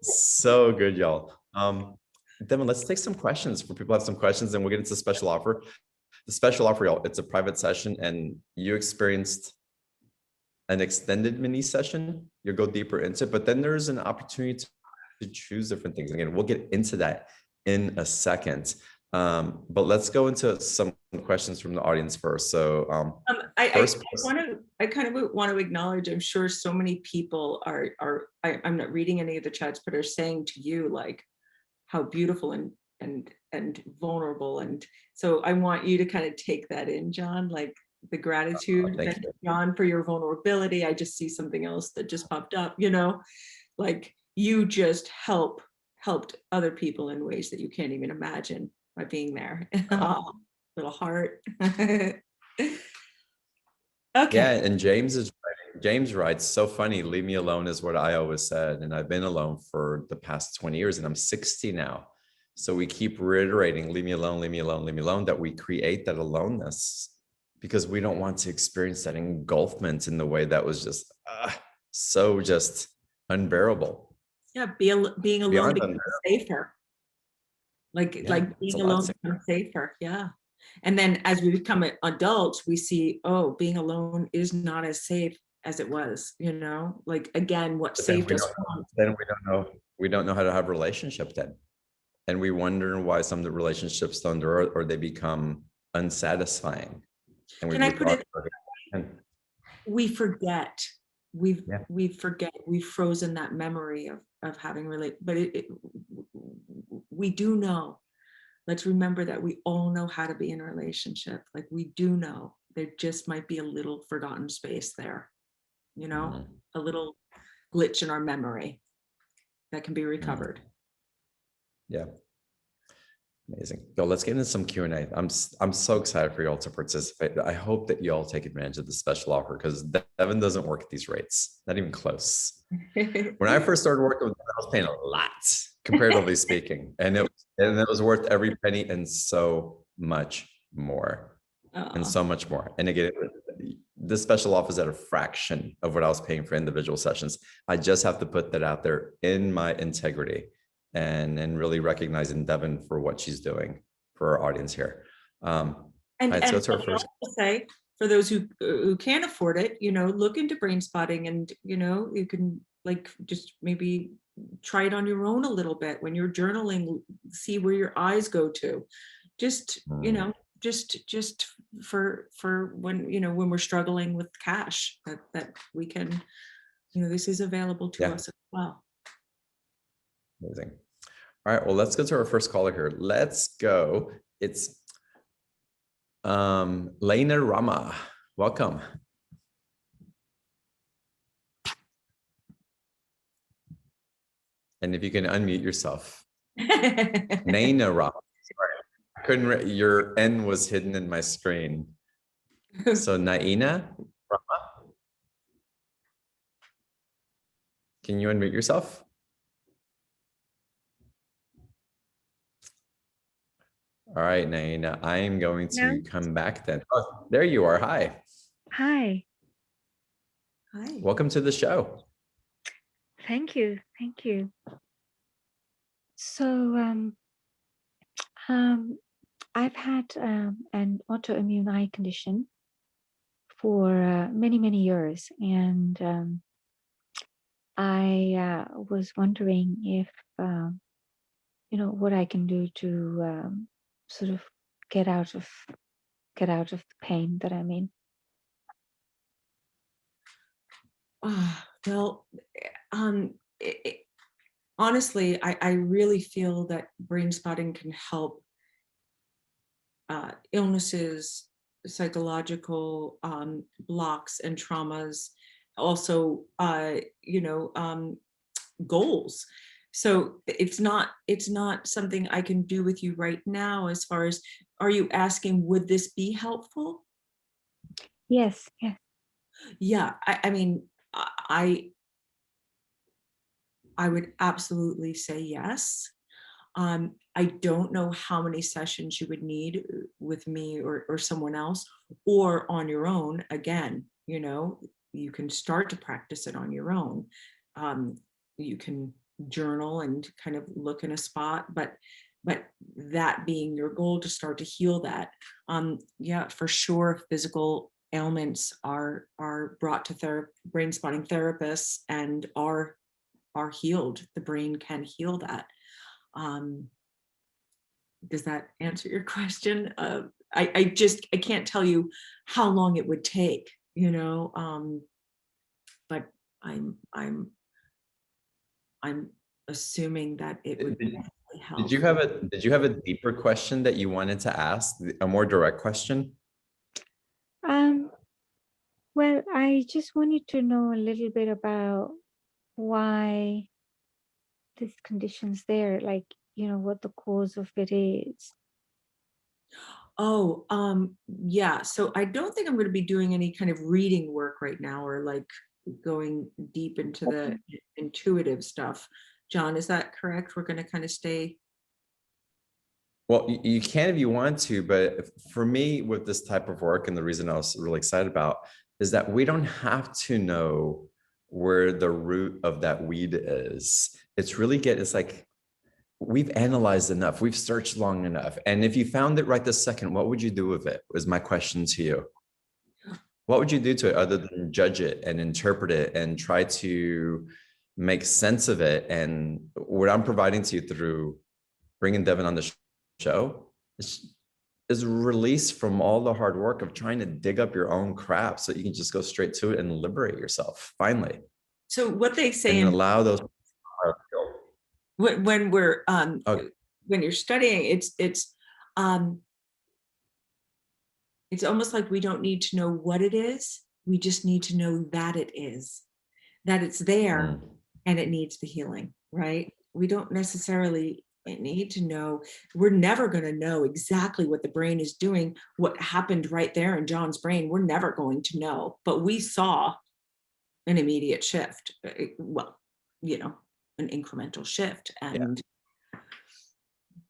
so good, y'all. Devin, let's take some questions for people who have some questions, and we'll get into the special offer. The special offer, y'all, it's a private session, and you experienced an extended mini session. You'll go deeper into it, but then there's an opportunity to choose different things. Again, we'll get into that in a second. But let's go into some questions from the audience first. So I kind of want to acknowledge, I'm sure so many people I'm not reading any of the chats, but are saying to you, like, how beautiful and vulnerable. And so I want you to kind of take that in, John, like the gratitude, John, for your vulnerability. I just see something else that just popped up, you know, like you just help helped other people in ways that you can't even imagine by being there. Oh, little heart. Yeah, Okay. and James writes, so funny, leave me alone is what I always said. And I've been alone for the past 20 years and I'm 60 now. So we keep reiterating, leave me alone, leave me alone, leave me alone, that we create that aloneness because we don't want to experience that engulfment in the way that was just so just unbearable. Yeah, being alone Beyond becomes unbearable. safer. Yeah, Like it's a being lot alone safer. becomes safer. Yeah. And then as we become adults, we see, oh, being alone is not as safe as it was, like again, what But then saved us from. we don't know how to have relationship then. And we wonder why some of the relationships don't endure or they become unsatisfying. And Can I put it, and we forget. We've yeah, we forget. We've frozen that memory of having but we do know. Let's remember that we all know how to be in a relationship. Like we do know. There just might be a little forgotten space there, mhm, a little glitch in our memory that can be mhm. recovered. Yeah. Amazing. Yo, let's get into some Q&A. I'm so excited for y'all to participate. I hope that y'all take advantage of the special offer because Devin doesn't work at these rates, not even close. When I first started working with Devin, I was paying a lot, comparatively speaking, and it was worth every penny and so much more, and so much more. And again, this special offer is at a fraction of what I was paying for individual sessions. I just have to put that out there in my integrity and really recognizing Devin for what she's doing for our audience here. All And right, so and it's our I first. also say for those who can't afford it, look into Brainspotting, and you can like just maybe try it on your own a little bit when you're journaling. See where your eyes go to. Just just for when we're struggling with cash, that we can, this is available to Yeah, us as well. amazing. All right, well, let's go to our first caller here. Let's go. It's Lena Rama. Welcome. And if you can unmute yourself. Naina Rama. Sorry, I couldn't, your N was hidden in my screen. So Naina Rama, can you unmute yourself? All right, Naina, I am going No. to come back then. Oh, there you are. Hi. Hi. Hi. Welcome to the show. Thank you. Thank you. So, I've had an autoimmune eye condition for many, many years, and I was wondering if what I can do to sort of get out of the pain that I'm in. Well, honestly, I really feel that Brainspotting can help illnesses, psychological blocks and traumas, also, goals. So it's not something I can do with you right now. As far as, are you asking, would this be helpful? Yes. Yes. Yeah, I mean, I would absolutely say yes. I don't know how many sessions you would need with me or someone else, or on your own. Again, you can start to practice it on your own. You can journal and kind of look in a spot, but that being your goal to start to heal that. Yeah, for sure, physical ailments are brought to Brainspotting therapists and are healed. The brain can heal that. Does that answer your question? I can't tell you how long it would take, but I'm assuming that it would definitely help. Did you have a deeper question that you wanted to ask, a more direct question? Well, I just wanted to know a little bit about why these conditions there, like, what the cause of it is? Oh, yeah. So I don't think I'm going to be doing any kind of reading work right now, or like going deep into the intuitive stuff. John, is that correct? We're going to kind of stay. Well, you can if you want to, but for me, with this type of work, and the reason I was really excited about is that we don't have to know where the root of that weed is. It's like we've analyzed enough, we've searched long enough. And if you found it right this second, what would you do with it? Was my question to you. What would you do to it other than judge it and interpret it and try to make sense of it? And what I'm providing to you through bringing Devin on the show is release from all the hard work of trying to dig up your own crap so you can just go straight to it and liberate yourself finally. So what they say And allow those when we're okay. when you're studying, it's almost like we don't need to know what it is. We just need to know that it is, that it's there and it needs the healing, right? We don't necessarily need to know. We're never going to know exactly what the brain is doing, what happened right there in John's brain. We're never going to know, but we saw an immediate shift. Well, an incremental shift. And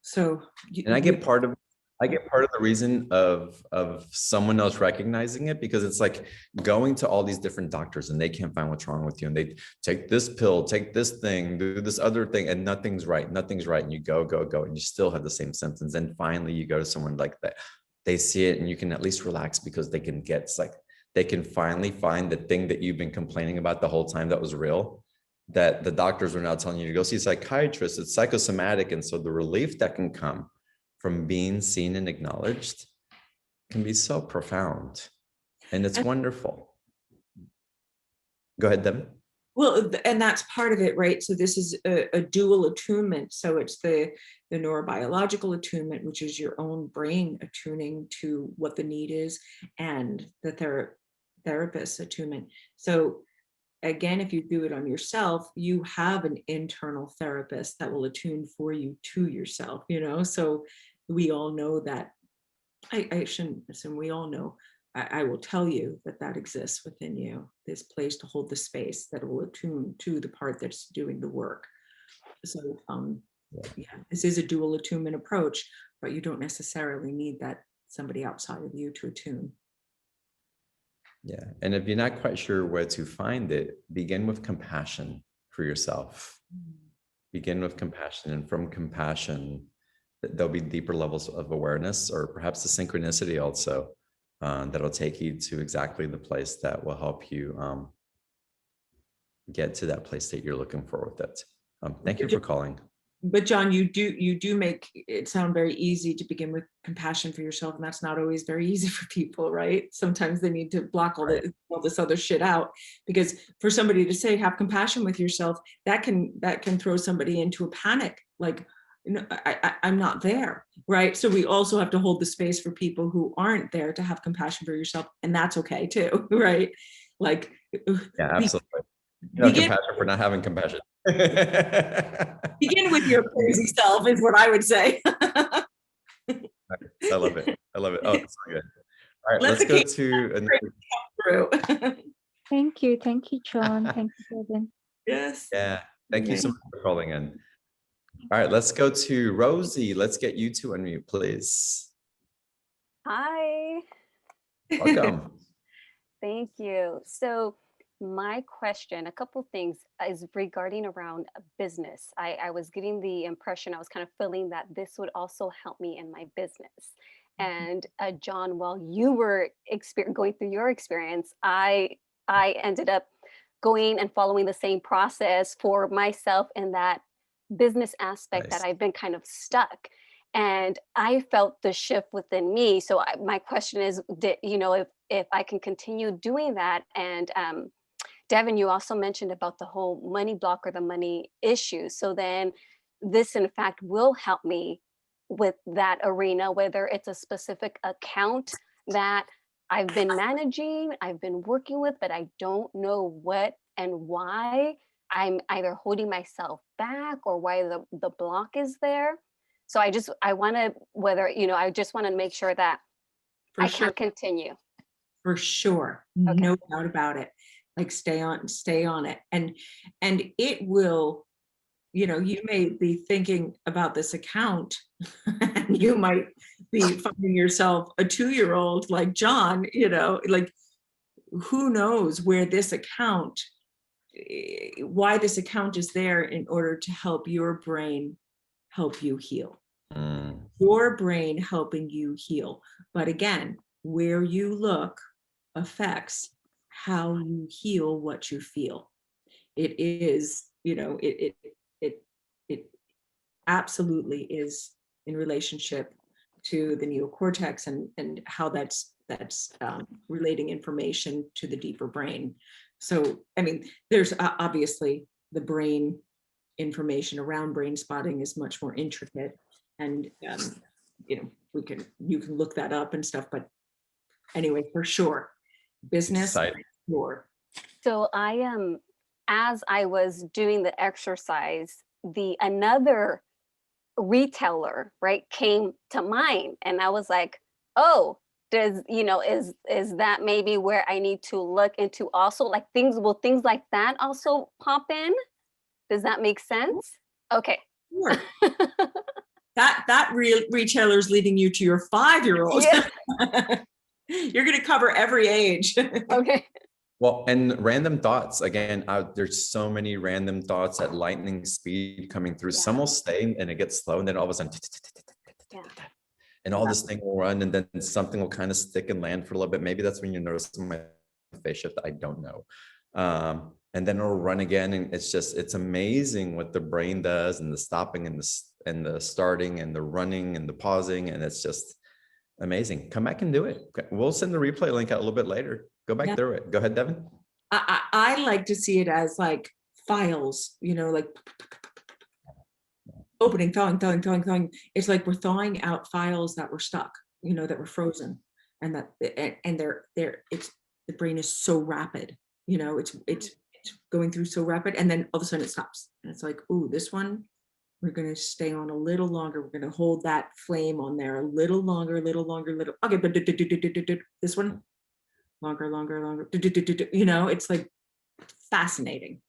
so and I get part of the reason of someone else recognizing it, because it's like going to all these different doctors and they can't find what's wrong with you, and they take this pill, take this thing, do this other thing, and nothing's right, and you go and you still have the same symptoms. And finally you go to someone like that, they see it, and you can at least relax because they can finally find the thing that you've been complaining about the whole time that was real, that the doctors are now telling you to go see a psychiatrist. It's psychosomatic. And so the relief that can come from being seen and acknowledged can be so profound, and it's wonderful. Go ahead, Devin. Well, and that's part of it, right? So this is a dual attunement. So it's the neurobiological attunement, which is your own brain attuning to what the need is, and the therapist's attunement. So again, if you do it on yourself, you have an internal therapist that will attune for you to yourself, so we all know that. I shouldn't assume we all know. I will tell you that exists within you, this place to hold the space that will attune to the part that's doing the work. So this is a dual attunement approach, but you don't necessarily need that somebody outside of you to attune. Yeah. And if you're not quite sure where to find it, begin with compassion for yourself. Begin with compassion, and from compassion, there'll be deeper levels of awareness, or perhaps the synchronicity also, that'll take you to exactly the place that will help you get to that place that you're looking for with it. Thank you for calling. But John, you do make it sound very easy to begin with compassion for yourself, and that's not always very easy for people, right? Sometimes they need to block all this other shit out, because for somebody to say have compassion with yourself, that can throw somebody into a panic, like, I'm not there, right? So we also have to hold the space for people who aren't there to have compassion for yourself, and that's okay too, right? Like, yeah, absolutely. Compassion for not having compassion. Begin with your crazy self is what I would say. I love it. Oh, that's so good. All right, let's go to another. Thank you, John. Thank you, Devin. Yes. Yeah, thank you so much for calling in. All right, let's go to Rosie. Let's get you to unmute, please. Hi. Welcome. Thank you. So my question, a couple things, is regarding around business. I was getting the impression, I was kind of feeling that this would also help me in my business. And John, while you were going through your experience, I ended up going and following the same process for myself in that business aspect that I've been kind of stuck. And I felt the shift within me. So my question is, if I can continue doing that. And Devin, you also mentioned about the whole money block or the money issue. So then this, in fact, will help me with that arena, whether it's a specific account that I've been managing, I've been working with, but I don't know what and why I'm either holding myself back or why the block is there. So I want to, whether, I just want to make sure that For I sure. can continue. For sure. Okay. No doubt about it. Like stay on it. And it will, you may be thinking about this account and you might be finding yourself a 2-year-old like John, like who knows where this account, why this account is there in order to help your brain help you heal. Your brain helping you heal. But again, where you look affects how you heal what you feel. It is, it absolutely is in relationship to the neocortex and how that's relating information to the deeper brain. So, I mean, there's obviously the brain information around brain spotting is much more intricate, and you can look that up and stuff. But anyway, for sure, business, Exciting. sure. So I am, as I was doing the exercise, another retailer, right, came to mind, and I was like, oh, is that maybe where I need to look into also, like will things like that also pop in? Does that make sense? Okay. Sure. that retailer is leading you to your 5-year-old. Yeah. You're going to cover every age. Okay. Well, and random thoughts, again, there's so many random thoughts at lightning speed coming through. Some will stay and it gets slow, and then all of a sudden, and all this thing will run, and then something will kind of stick and land for a little bit. Maybe that's when you notice my face shift. I don't know. And then it'll run again, and it's amazing what the brain does, and the stopping and the starting and the running and the pausing, and it's just amazing. Come back and do it. We'll send the replay link out a little bit later. Go back through it. Go ahead, Devin. I like to see it as like files, like opening, thawing. It's like we're thawing out files that were stuck, that were frozen, and the brain is so rapid, it's going through so rapid, and then all of a sudden it stops, and it's like, ooh, this one we're going to stay on a little longer. We're going to hold that flame on there a little longer. Okay, but this one longer. It's like fascinating.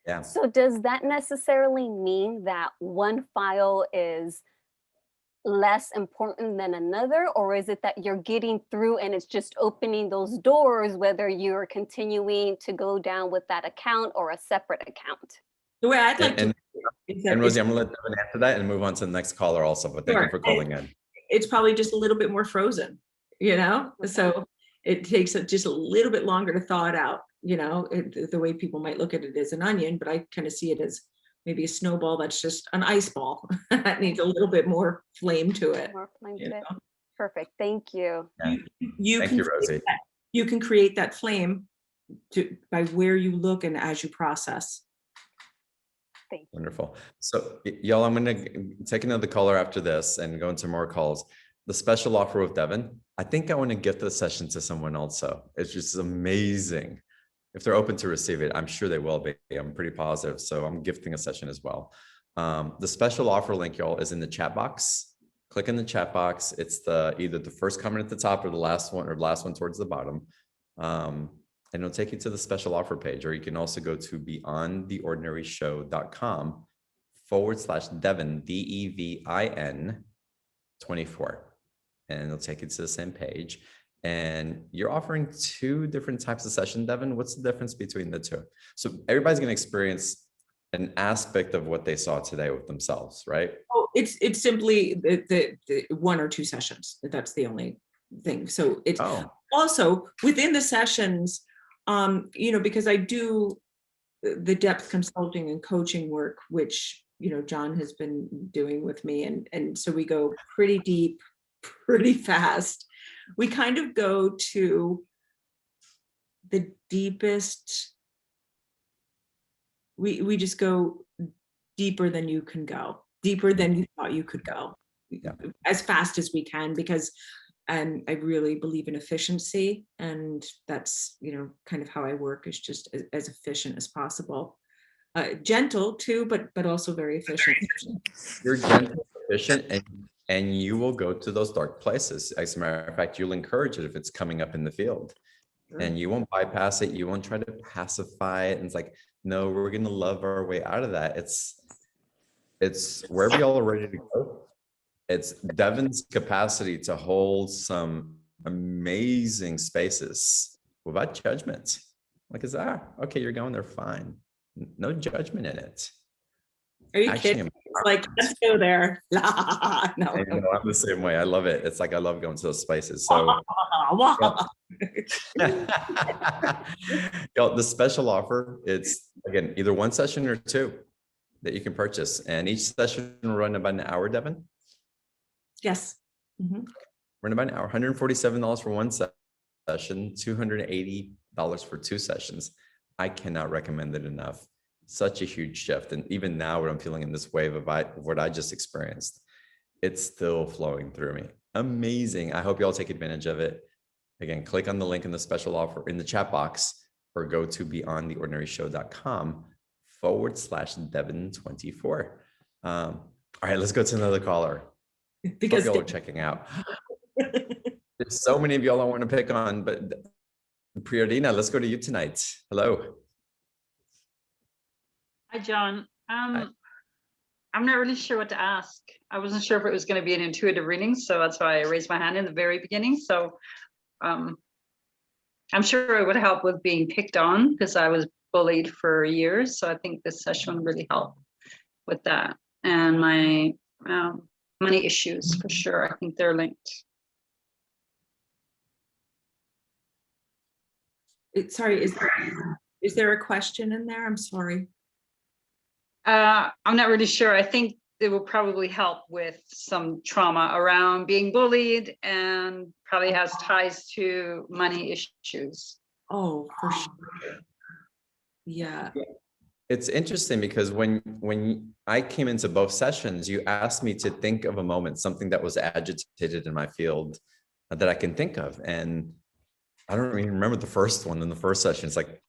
Yeah. So does that necessarily mean that one file is less important than another, or is it that you're getting through and it's just opening those doors, whether you're continuing to go down with that account or a separate account? The way I'd like to. And Rosie, I'm going to let Devin answer that and move on to the next caller also, but thank you for calling in. It's probably just a little bit more frozen, so it takes just a little bit longer to thaw it out, the way people might look at it as an onion, but I kind of see it as maybe a snowball that's just an ice ball that needs a little bit more flame to it. More flame to it. Perfect. Thank you. Yeah. Thank you, Rosie. You can create that flame by where you look and as you process. Wonderful. So y'all, I'm going to take another caller after this and go into more calls. The special offer with Devin, I think I want to gift the session to someone also. It's just amazing. If they're open to receive it, I'm sure they will be. I'm pretty positive. So I'm gifting a session as well. The special offer link, y'all, is in the chat box. Click in the chat box. It's either the first comment at the top or the last one towards the bottom. And it'll take you to the special offer page, or you can also go to beyondtheordinaryshow.com/Devin, DEVIN 24. And it'll take you to the same page. And you're offering 2 different types of session, Devin. What's the difference between the 2? So everybody's going to experience an aspect of what they saw today with themselves, right? Oh, it's simply the 1 or 2 sessions. That's the only thing. So it's also within the sessions, because I do the depth consulting and coaching work, which, John has been doing with me. And so we go pretty deep, pretty fast. We kind of go to the deepest. We just go deeper than you can go, deeper than you thought you could go, as fast as we can, because I really believe in efficiency, and that's, kind of how I work, is just as efficient as possible. gentle too, but also very efficient. You're gentle, efficient, and you will go to those dark places. As a matter of fact, you'll encourage it if it's coming up in the field. And you won't bypass it. You won't try to pacify it. And it's like, no, we're going to love our way out of that. It's wherever y'all are ready to go. It's Devin's capacity to hold some amazing spaces without judgment. Like, okay, you're going there, fine. No judgment in it. Are you Actually, kidding? Like, let's go there. No. I know, I'm the same way. I love it. It's like, I love going to those spaces. So Yo, the special offer, it's again, either one session or two that you can purchase. And each session will run about an hour, Devin. Yes. Mhm. Run about an hour, $147 for one session, $280 for two sessions. I cannot recommend it enough. Such a huge shift. And even now, what I'm feeling in this wave of what I just experienced, it's still flowing through me. Amazing. I hope you all take advantage of it. Again, click on the link in the special offer in the chat box or go to beyondtheordinaryshow.com/Devin24. All right, let's go to another caller. Because y'all are checking out. There's so many of y'all I want to pick on, but Priyardina, let's go to you tonight. Hello. Hi, John. I'm not really sure what to ask. I wasn't sure if it was going to be an intuitive reading, so that's why I raised my hand in the very beginning. So I'm sure it would help with being picked on because I was bullied for years. So I think this session would really help with that. And my money issues, for sure. I think they're linked. Sorry, is there a question in there? I'm sorry. I'm not really sure. I think it will probably help with some trauma around being bullied and probably has ties to money issues. Oh, for sure. Yeah. It's interesting because when I came into both sessions, you asked me to think of a moment, something that was agitated in my field that I can think of. And I don't even remember the first one in the first session. It's like,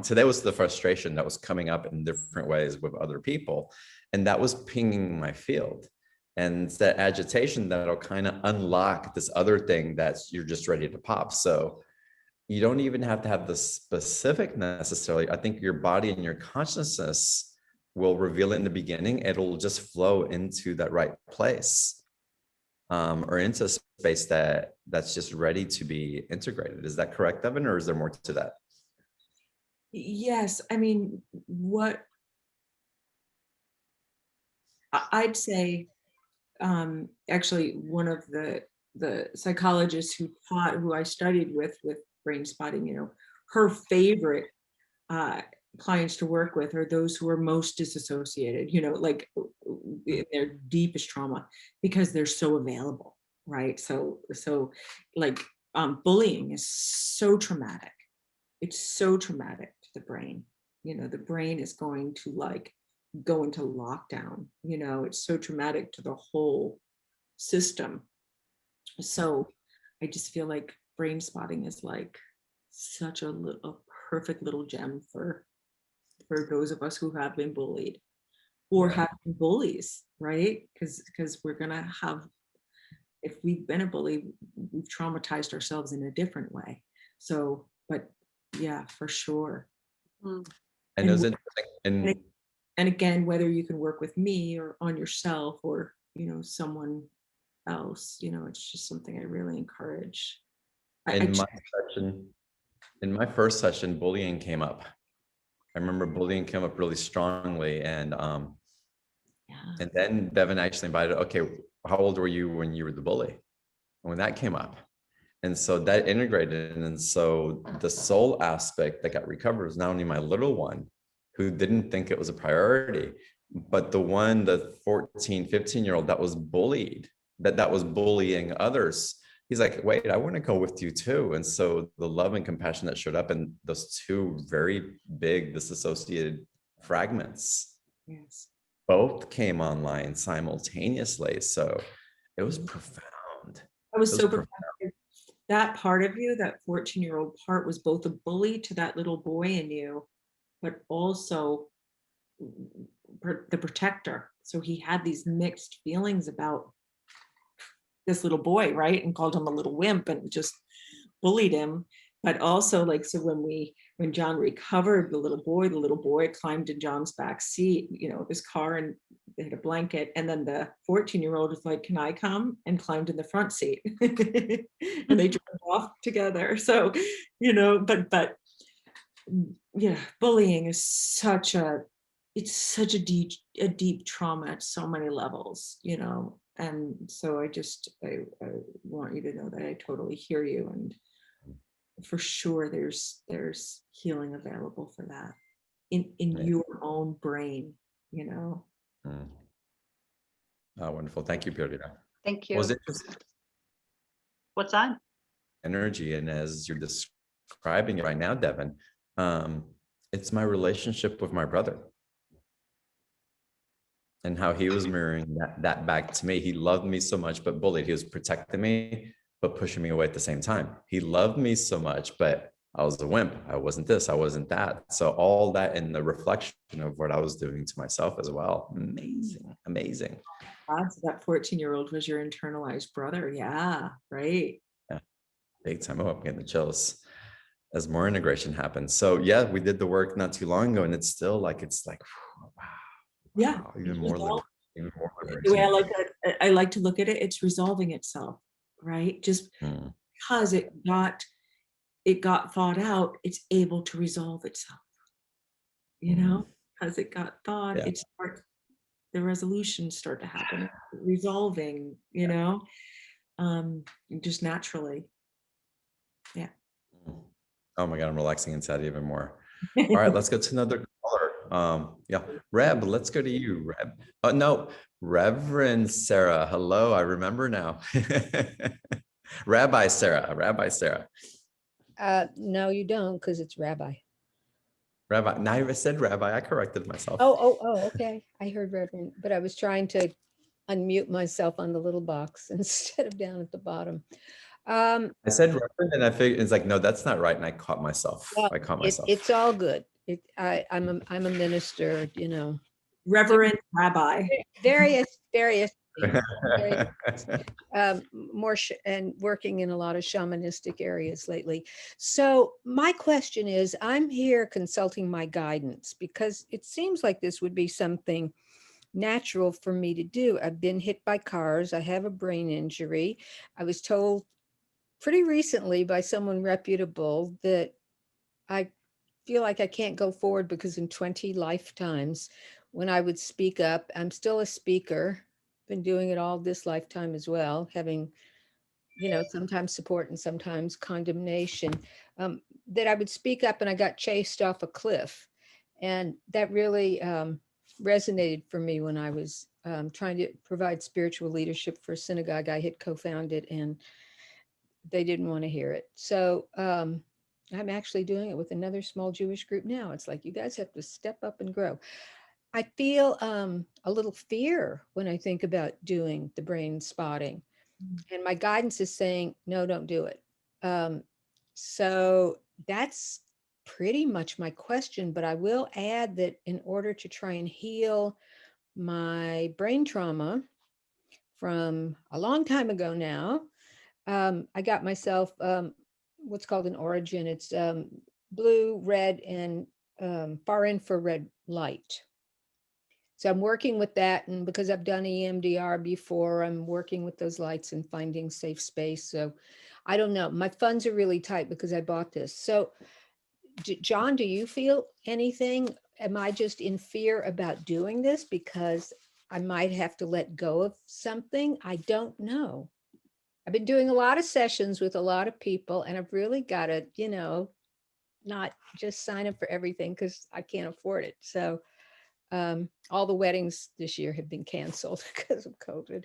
today was the frustration that was coming up in different ways with other people. And that was pinging my field. And it's that agitation that'll kind of unlock this other thing that's you're just ready to pop. So you don't even have to have the specific necessarily. I think your body and your consciousness will reveal it in the beginning. It'll just flow into that right place. Or into a space that's just ready to be integrated. Is that correct, Devin, or is there more to that? Yes, I mean, what I'd say, actually, one of the psychologists who I studied with Brainspotting, you know, her favorite clients to work with are those who are most disassociated, you know, like in their deepest trauma, because they're so available, right? So like bullying is so traumatic. It's so traumatic to the brain. You know, the brain is going to like go into lockdown. You know, it's so traumatic to the whole system. So I just feel like Brainspotting is like such a perfect little gem for those of us who have been bullied or have been bullies, right? Because we're gonna have, if we've been a bully, we've traumatized ourselves in a different way. So, but yeah, for sure. And those interesting. And again, whether you can work with me or on yourself or, you know, someone else, you know, it's just something I really encourage. In my first session, bullying came up. I remember bullying came up really strongly. And then Devin actually invited, okay, how old were you when you were the bully? And when that came up. And so that integrated. And so the soul aspect that got recovered was not only my little one who didn't think it was a priority, but the 14, 15-year-old that was bullied, that was bullying others. He's like, wait, I want to go with you too. And so the love and compassion that showed up in those two very big disassociated fragments, Yes, both came online simultaneously. So it was profound. I was so profound. That part of you, that 14-year-old part, was both a bully to that little boy in you, but also the protector. So he had these mixed feelings about this little boy, right? And called him a little wimp and just bullied him. But also, like, so when John recovered the little boy climbed in John's back seat, of his car, and they had a blanket. And then the 14-year-old was like, "Can I come?" and climbed in the front seat. And they drove off together. So, but yeah, bullying is such a deep trauma at so many levels, and so I want you to know that I totally hear you, and for sure there's healing available for that in Yeah. your own brain. Mm. Oh, wonderful. Thank you, Purina. Thank you. Was it What's that? energy? And as you're describing it right now, Devin, it's my relationship with my brother and how he was mirroring that back to me. He loved me so much, but bullied. He was protecting me, but pushing me away at the same time. He loved me so much, but I was a wimp. I wasn't this, I wasn't that. So all that in the reflection of what I was doing to myself as well. Amazing, amazing. So that 14-year-old was your internalized brother. Yeah, right. Yeah, big time. Oh, I'm getting the chills as more integration happens. So yeah, we did the work not too long ago, and it's still like, wow. Yeah. Wow, even more The way I like to look at it, it's resolving itself, right? Just because it got thought out, it's able to resolve itself. Because it got thought, Yeah. the resolutions start to happen, resolving, just naturally. Yeah. Oh my God, I'm relaxing inside even more. All right, let's go to another caller. Yeah, Reb, let's go to you, Reb. Oh no, Reverend Sarah. Hello, I remember now. Rabbi Sarah. No, you don't, because it's rabbi. Rabbi. Now I said Rabbi. I corrected myself. Oh, okay. I heard reverend, but I was trying to unmute myself on the little box instead of down at the bottom. I said Reverend, and I figured it's like, no, that's not right, and I caught myself. Well, I caught myself. It's all good. I'm a minister, Reverend Rabbi. various things. More and working in a lot of shamanistic areas lately. So my question is, I'm here consulting my guidance because it seems like this would be something natural for me to do. I've been hit by cars. I have a brain injury. I was told pretty recently by someone reputable that I feel like I can't go forward because in 20 lifetimes, when I would speak up, I'm still a speaker, been doing it all this lifetime as well, having, sometimes support and sometimes condemnation, that I would speak up and I got chased off a cliff. And that really resonated for me when I was trying to provide spiritual leadership for a synagogue I had co-founded, and they didn't want to hear it. So I'm actually doing it with another small Jewish group now. It's like, you guys have to step up and grow. I feel a little fear when I think about doing the brain spotting. And my guidance is saying, no, don't do it. So that's pretty much my question. But I will add that in order to try and heal my brain trauma from a long time ago now, I got myself what's called an origin. It's blue, red, and far infrared light. So I'm working with that. And because I've done EMDR before, I'm working with those lights and finding safe space. So I don't know. My funds are really tight because I bought this. So John, do you feel anything? Am I just in fear about doing this because I might have to let go of something? I don't know. I've been doing a lot of sessions with a lot of people, and I've really got to, not just sign up for everything because I can't afford it. So all the weddings this year have been canceled because of COVID.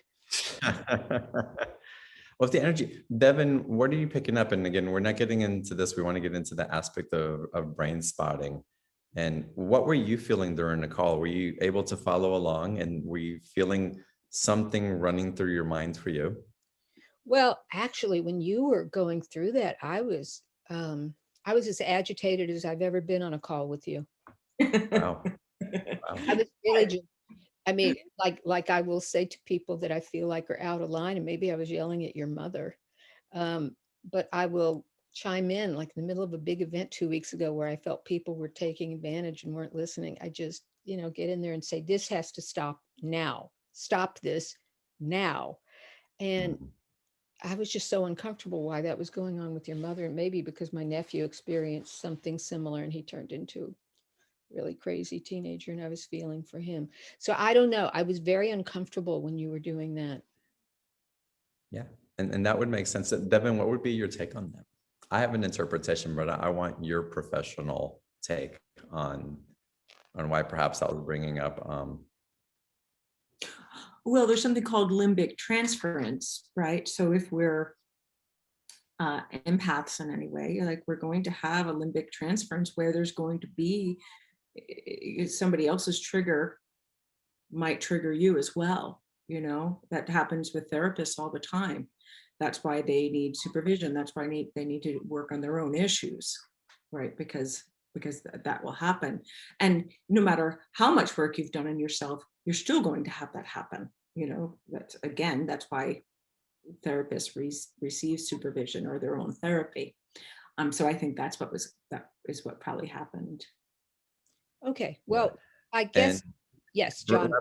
Well, if the energy, Devin, what are you picking up? And again, we're not getting into this. We want to get into the aspect of brain spotting. And what were you feeling during the call? Were you able to follow along, and were you feeling something running through your mind for you? Well, actually, when you were going through that, I was as agitated as I've ever been on a call with you. Wow. I was really just, I mean, like I will say to people that I feel like are out of line, and maybe I was yelling at your mother, but I will chime in like in the middle of a big event 2 weeks ago where I felt people were taking advantage and weren't listening. I just, get in there and say, this has to stop now. Stop this now. And I was just so uncomfortable why that was going on with your mother. And maybe because my nephew experienced something similar and he turned into a really crazy teenager, and I was feeling for him. So I don't know. I was very uncomfortable when you were doing that. Yeah. And that would make sense. Devin, what would be your take on that? I have an interpretation, but I want your professional take on why perhaps I was bringing up. Well, there's something called limbic transference, right? So if we're empaths in any way, like we're going to have a limbic transference where there's going to be somebody else's trigger might trigger you as well. That happens with therapists all the time. That's why they need supervision. That's why they need to work on their own issues, right? Because that will happen. And no matter how much work you've done on yourself, you're still going to have that happen. That's why therapists receive supervision or their own therapy. So I think that is what probably happened. Okay. Well, I guess, yes, John.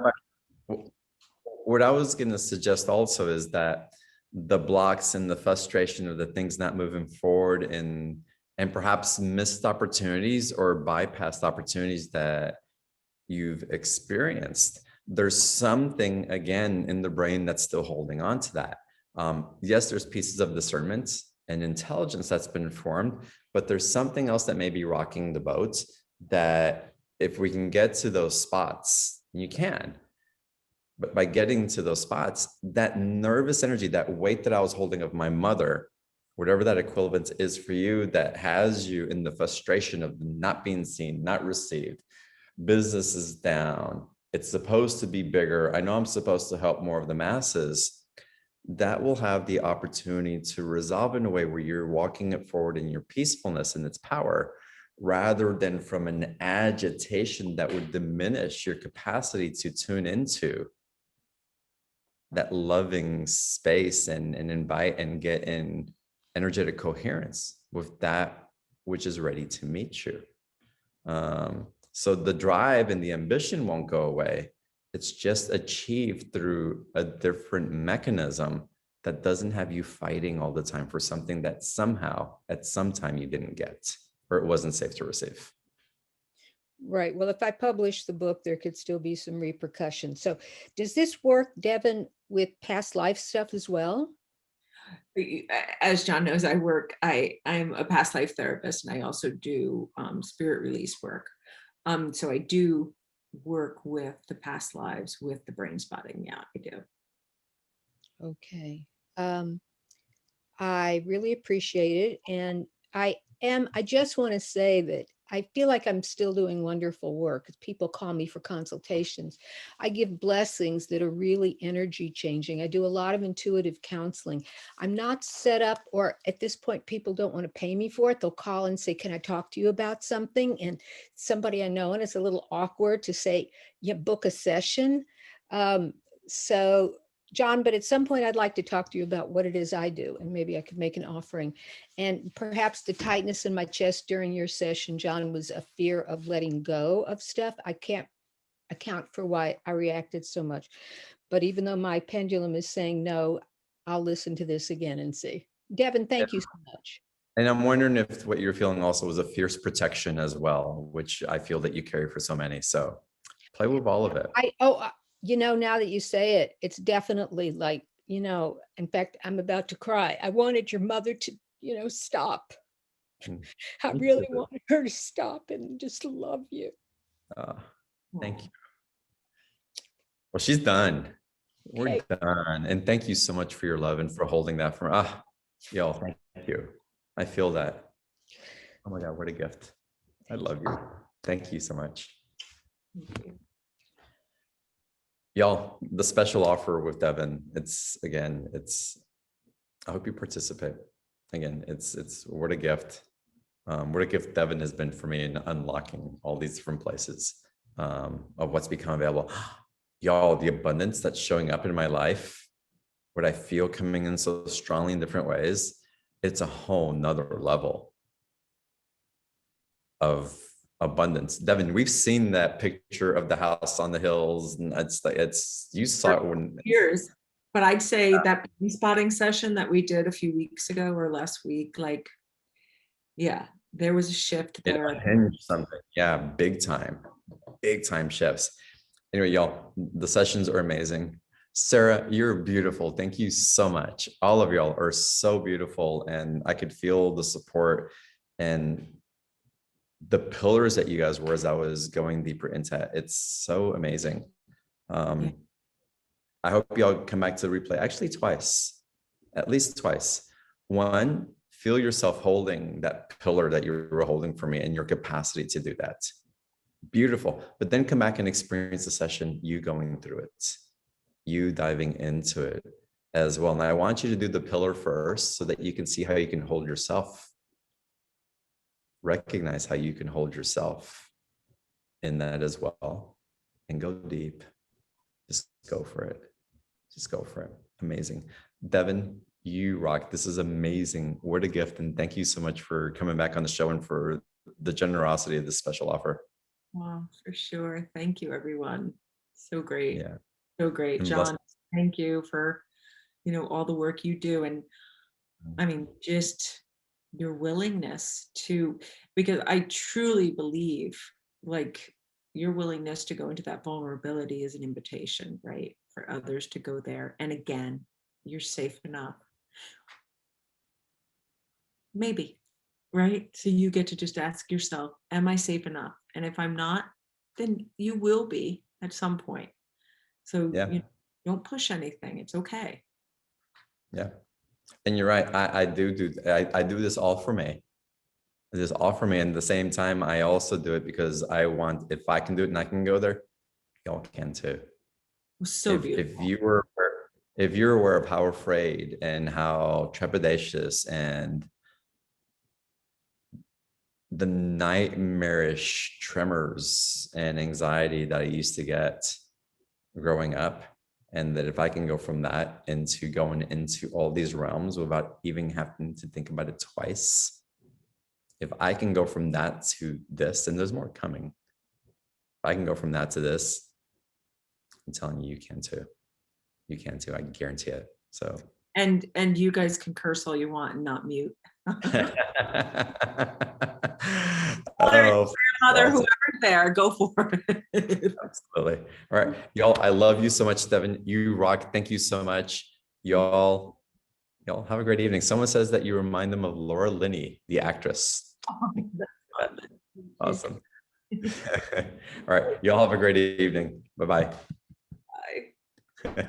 What I was going to suggest also is that the blocks and the frustration of the things not moving forward and perhaps missed opportunities or bypassed opportunities that you've experienced, there's something again in the brain that's still holding on to that. Yes, there's pieces of discernment and intelligence that's been formed, but there's something else that may be rocking the boat that if we can get to those spots, you can. But by getting to those spots, that nervous energy, that weight that I was holding of my mother, whatever that equivalent is for you, that has you in the frustration of not being seen, not received, business is down, it's supposed to be bigger, I know I'm supposed to help more of the masses, that will have the opportunity to resolve in a way where you're walking it forward in your peacefulness and its power, rather than from an agitation that would diminish your capacity to tune into that loving space and invite and get in energetic coherence with that which is ready to meet you. So the drive and the ambition won't go away. It's just achieved through a different mechanism that doesn't have you fighting all the time for something that somehow at some time you didn't get or it wasn't safe to receive. Right. Well, if I publish the book, there could still be some repercussions. So does this work, Devin, with past life stuff as well? As John knows, I'm a past life therapist, and I also do spirit release work. So I do work with the past lives with the Brainspotting. Yeah, I do. Okay. I really appreciate it. And I just want to say that I feel like I'm still doing wonderful work. People call me for consultations. I give blessings that are really energy changing. I do a lot of intuitive counseling. I'm not set up, or at this point, people don't want to pay me for it. They'll call and say, can I talk to you about something? And somebody I know, and it's a little awkward to say, yeah, book a session. So John, but at some point I'd like to talk to you about what it is I do, and maybe I could make an offering. And perhaps the tightness in my chest during your session, John, was a fear of letting go of stuff. I can't account for why I reacted so much. But even though my pendulum is saying no, I'll listen to this again and see. Devin, thank you so much. And I'm wondering if what you're feeling also was a fierce protection as well, which I feel that you carry for so many. So play with all of it. Now that you say it, it's definitely like, in fact, I'm about to cry. I wanted your mother to, stop. I really wanted her to stop and just love you. Thank you. Well, she's done. We're Okay. done. And thank you so much for your love and for holding that for y'all. Thank you. I feel that. Oh my God, what a gift. I love you. Thank you so much. Thank you. Y'all, the special offer with Devin, I hope you participate. Again, it's what a gift. What a gift Devin has been for me in unlocking all these different places. of what's become available. Y'all, the abundance that's showing up in my life, what I feel coming in so strongly in different ways, it's a whole nother level of abundance. Devin, we've seen that picture of the house on the hills, and you saw it when years. But I'd say that spotting session that we did a few weeks ago or last week, like, yeah, there was a shift it there. unhinged something. Yeah, big time shifts. Anyway, y'all, the sessions are amazing. Sarah, you're beautiful. Thank you so much. All of y'all are so beautiful, and I could feel the support and the pillars that you guys were as I was going deeper into it. It's so amazing. Yeah. I hope y'all come back to the replay, actually twice, at least twice. One, feel yourself holding that pillar that you were holding for me and your capacity to do that. Beautiful. But then come back and experience the session, you going through it, you diving into it as well. And I want you to do the pillar first so that you can see how you can hold yourself. Recognize how you can hold yourself in that as well, and go deep. Just go for it. Just go for it. Amazing. Devin, you rock. This is amazing. What a gift. And thank you so much for coming back on the show and for the generosity of this special offer. Wow, for sure. Thank you, everyone. So great. Yeah. So great. And John, thank you for, all the work you do. And I mean, just your willingness to, because I truly believe like your willingness to go into that vulnerability is an invitation, right? For others to go there. And again, you're safe enough. Maybe, right? So you get to just ask yourself, am I safe enough? And if I'm not, then you will be at some point. So Yeah. Don't push anything. It's okay. Yeah. And you're right. I do this all for me. It is all for me. And at the same time, I also do it because I want, if I can do it and I can go there, y'all can too. So beautiful. If you're aware of how afraid and how trepidatious and the nightmarish tremors and anxiety that I used to get growing up, and that if I can go from that into going into all these realms without even having to think about it twice, if I can go from that to this, and there's more coming, if I can go from that to this, I'm telling you, you can too. You can too. I can guarantee it. So. And you guys can curse all you want and not mute. Oh, Mother, whoever's there, go for it. Absolutely. All right, y'all. I love you so much, Devin. You rock. Thank you so much, y'all. Y'all have a great evening. Someone says that you remind them of Laura Linney, the actress. Awesome. All right, y'all have a great evening. Bye-bye. Bye.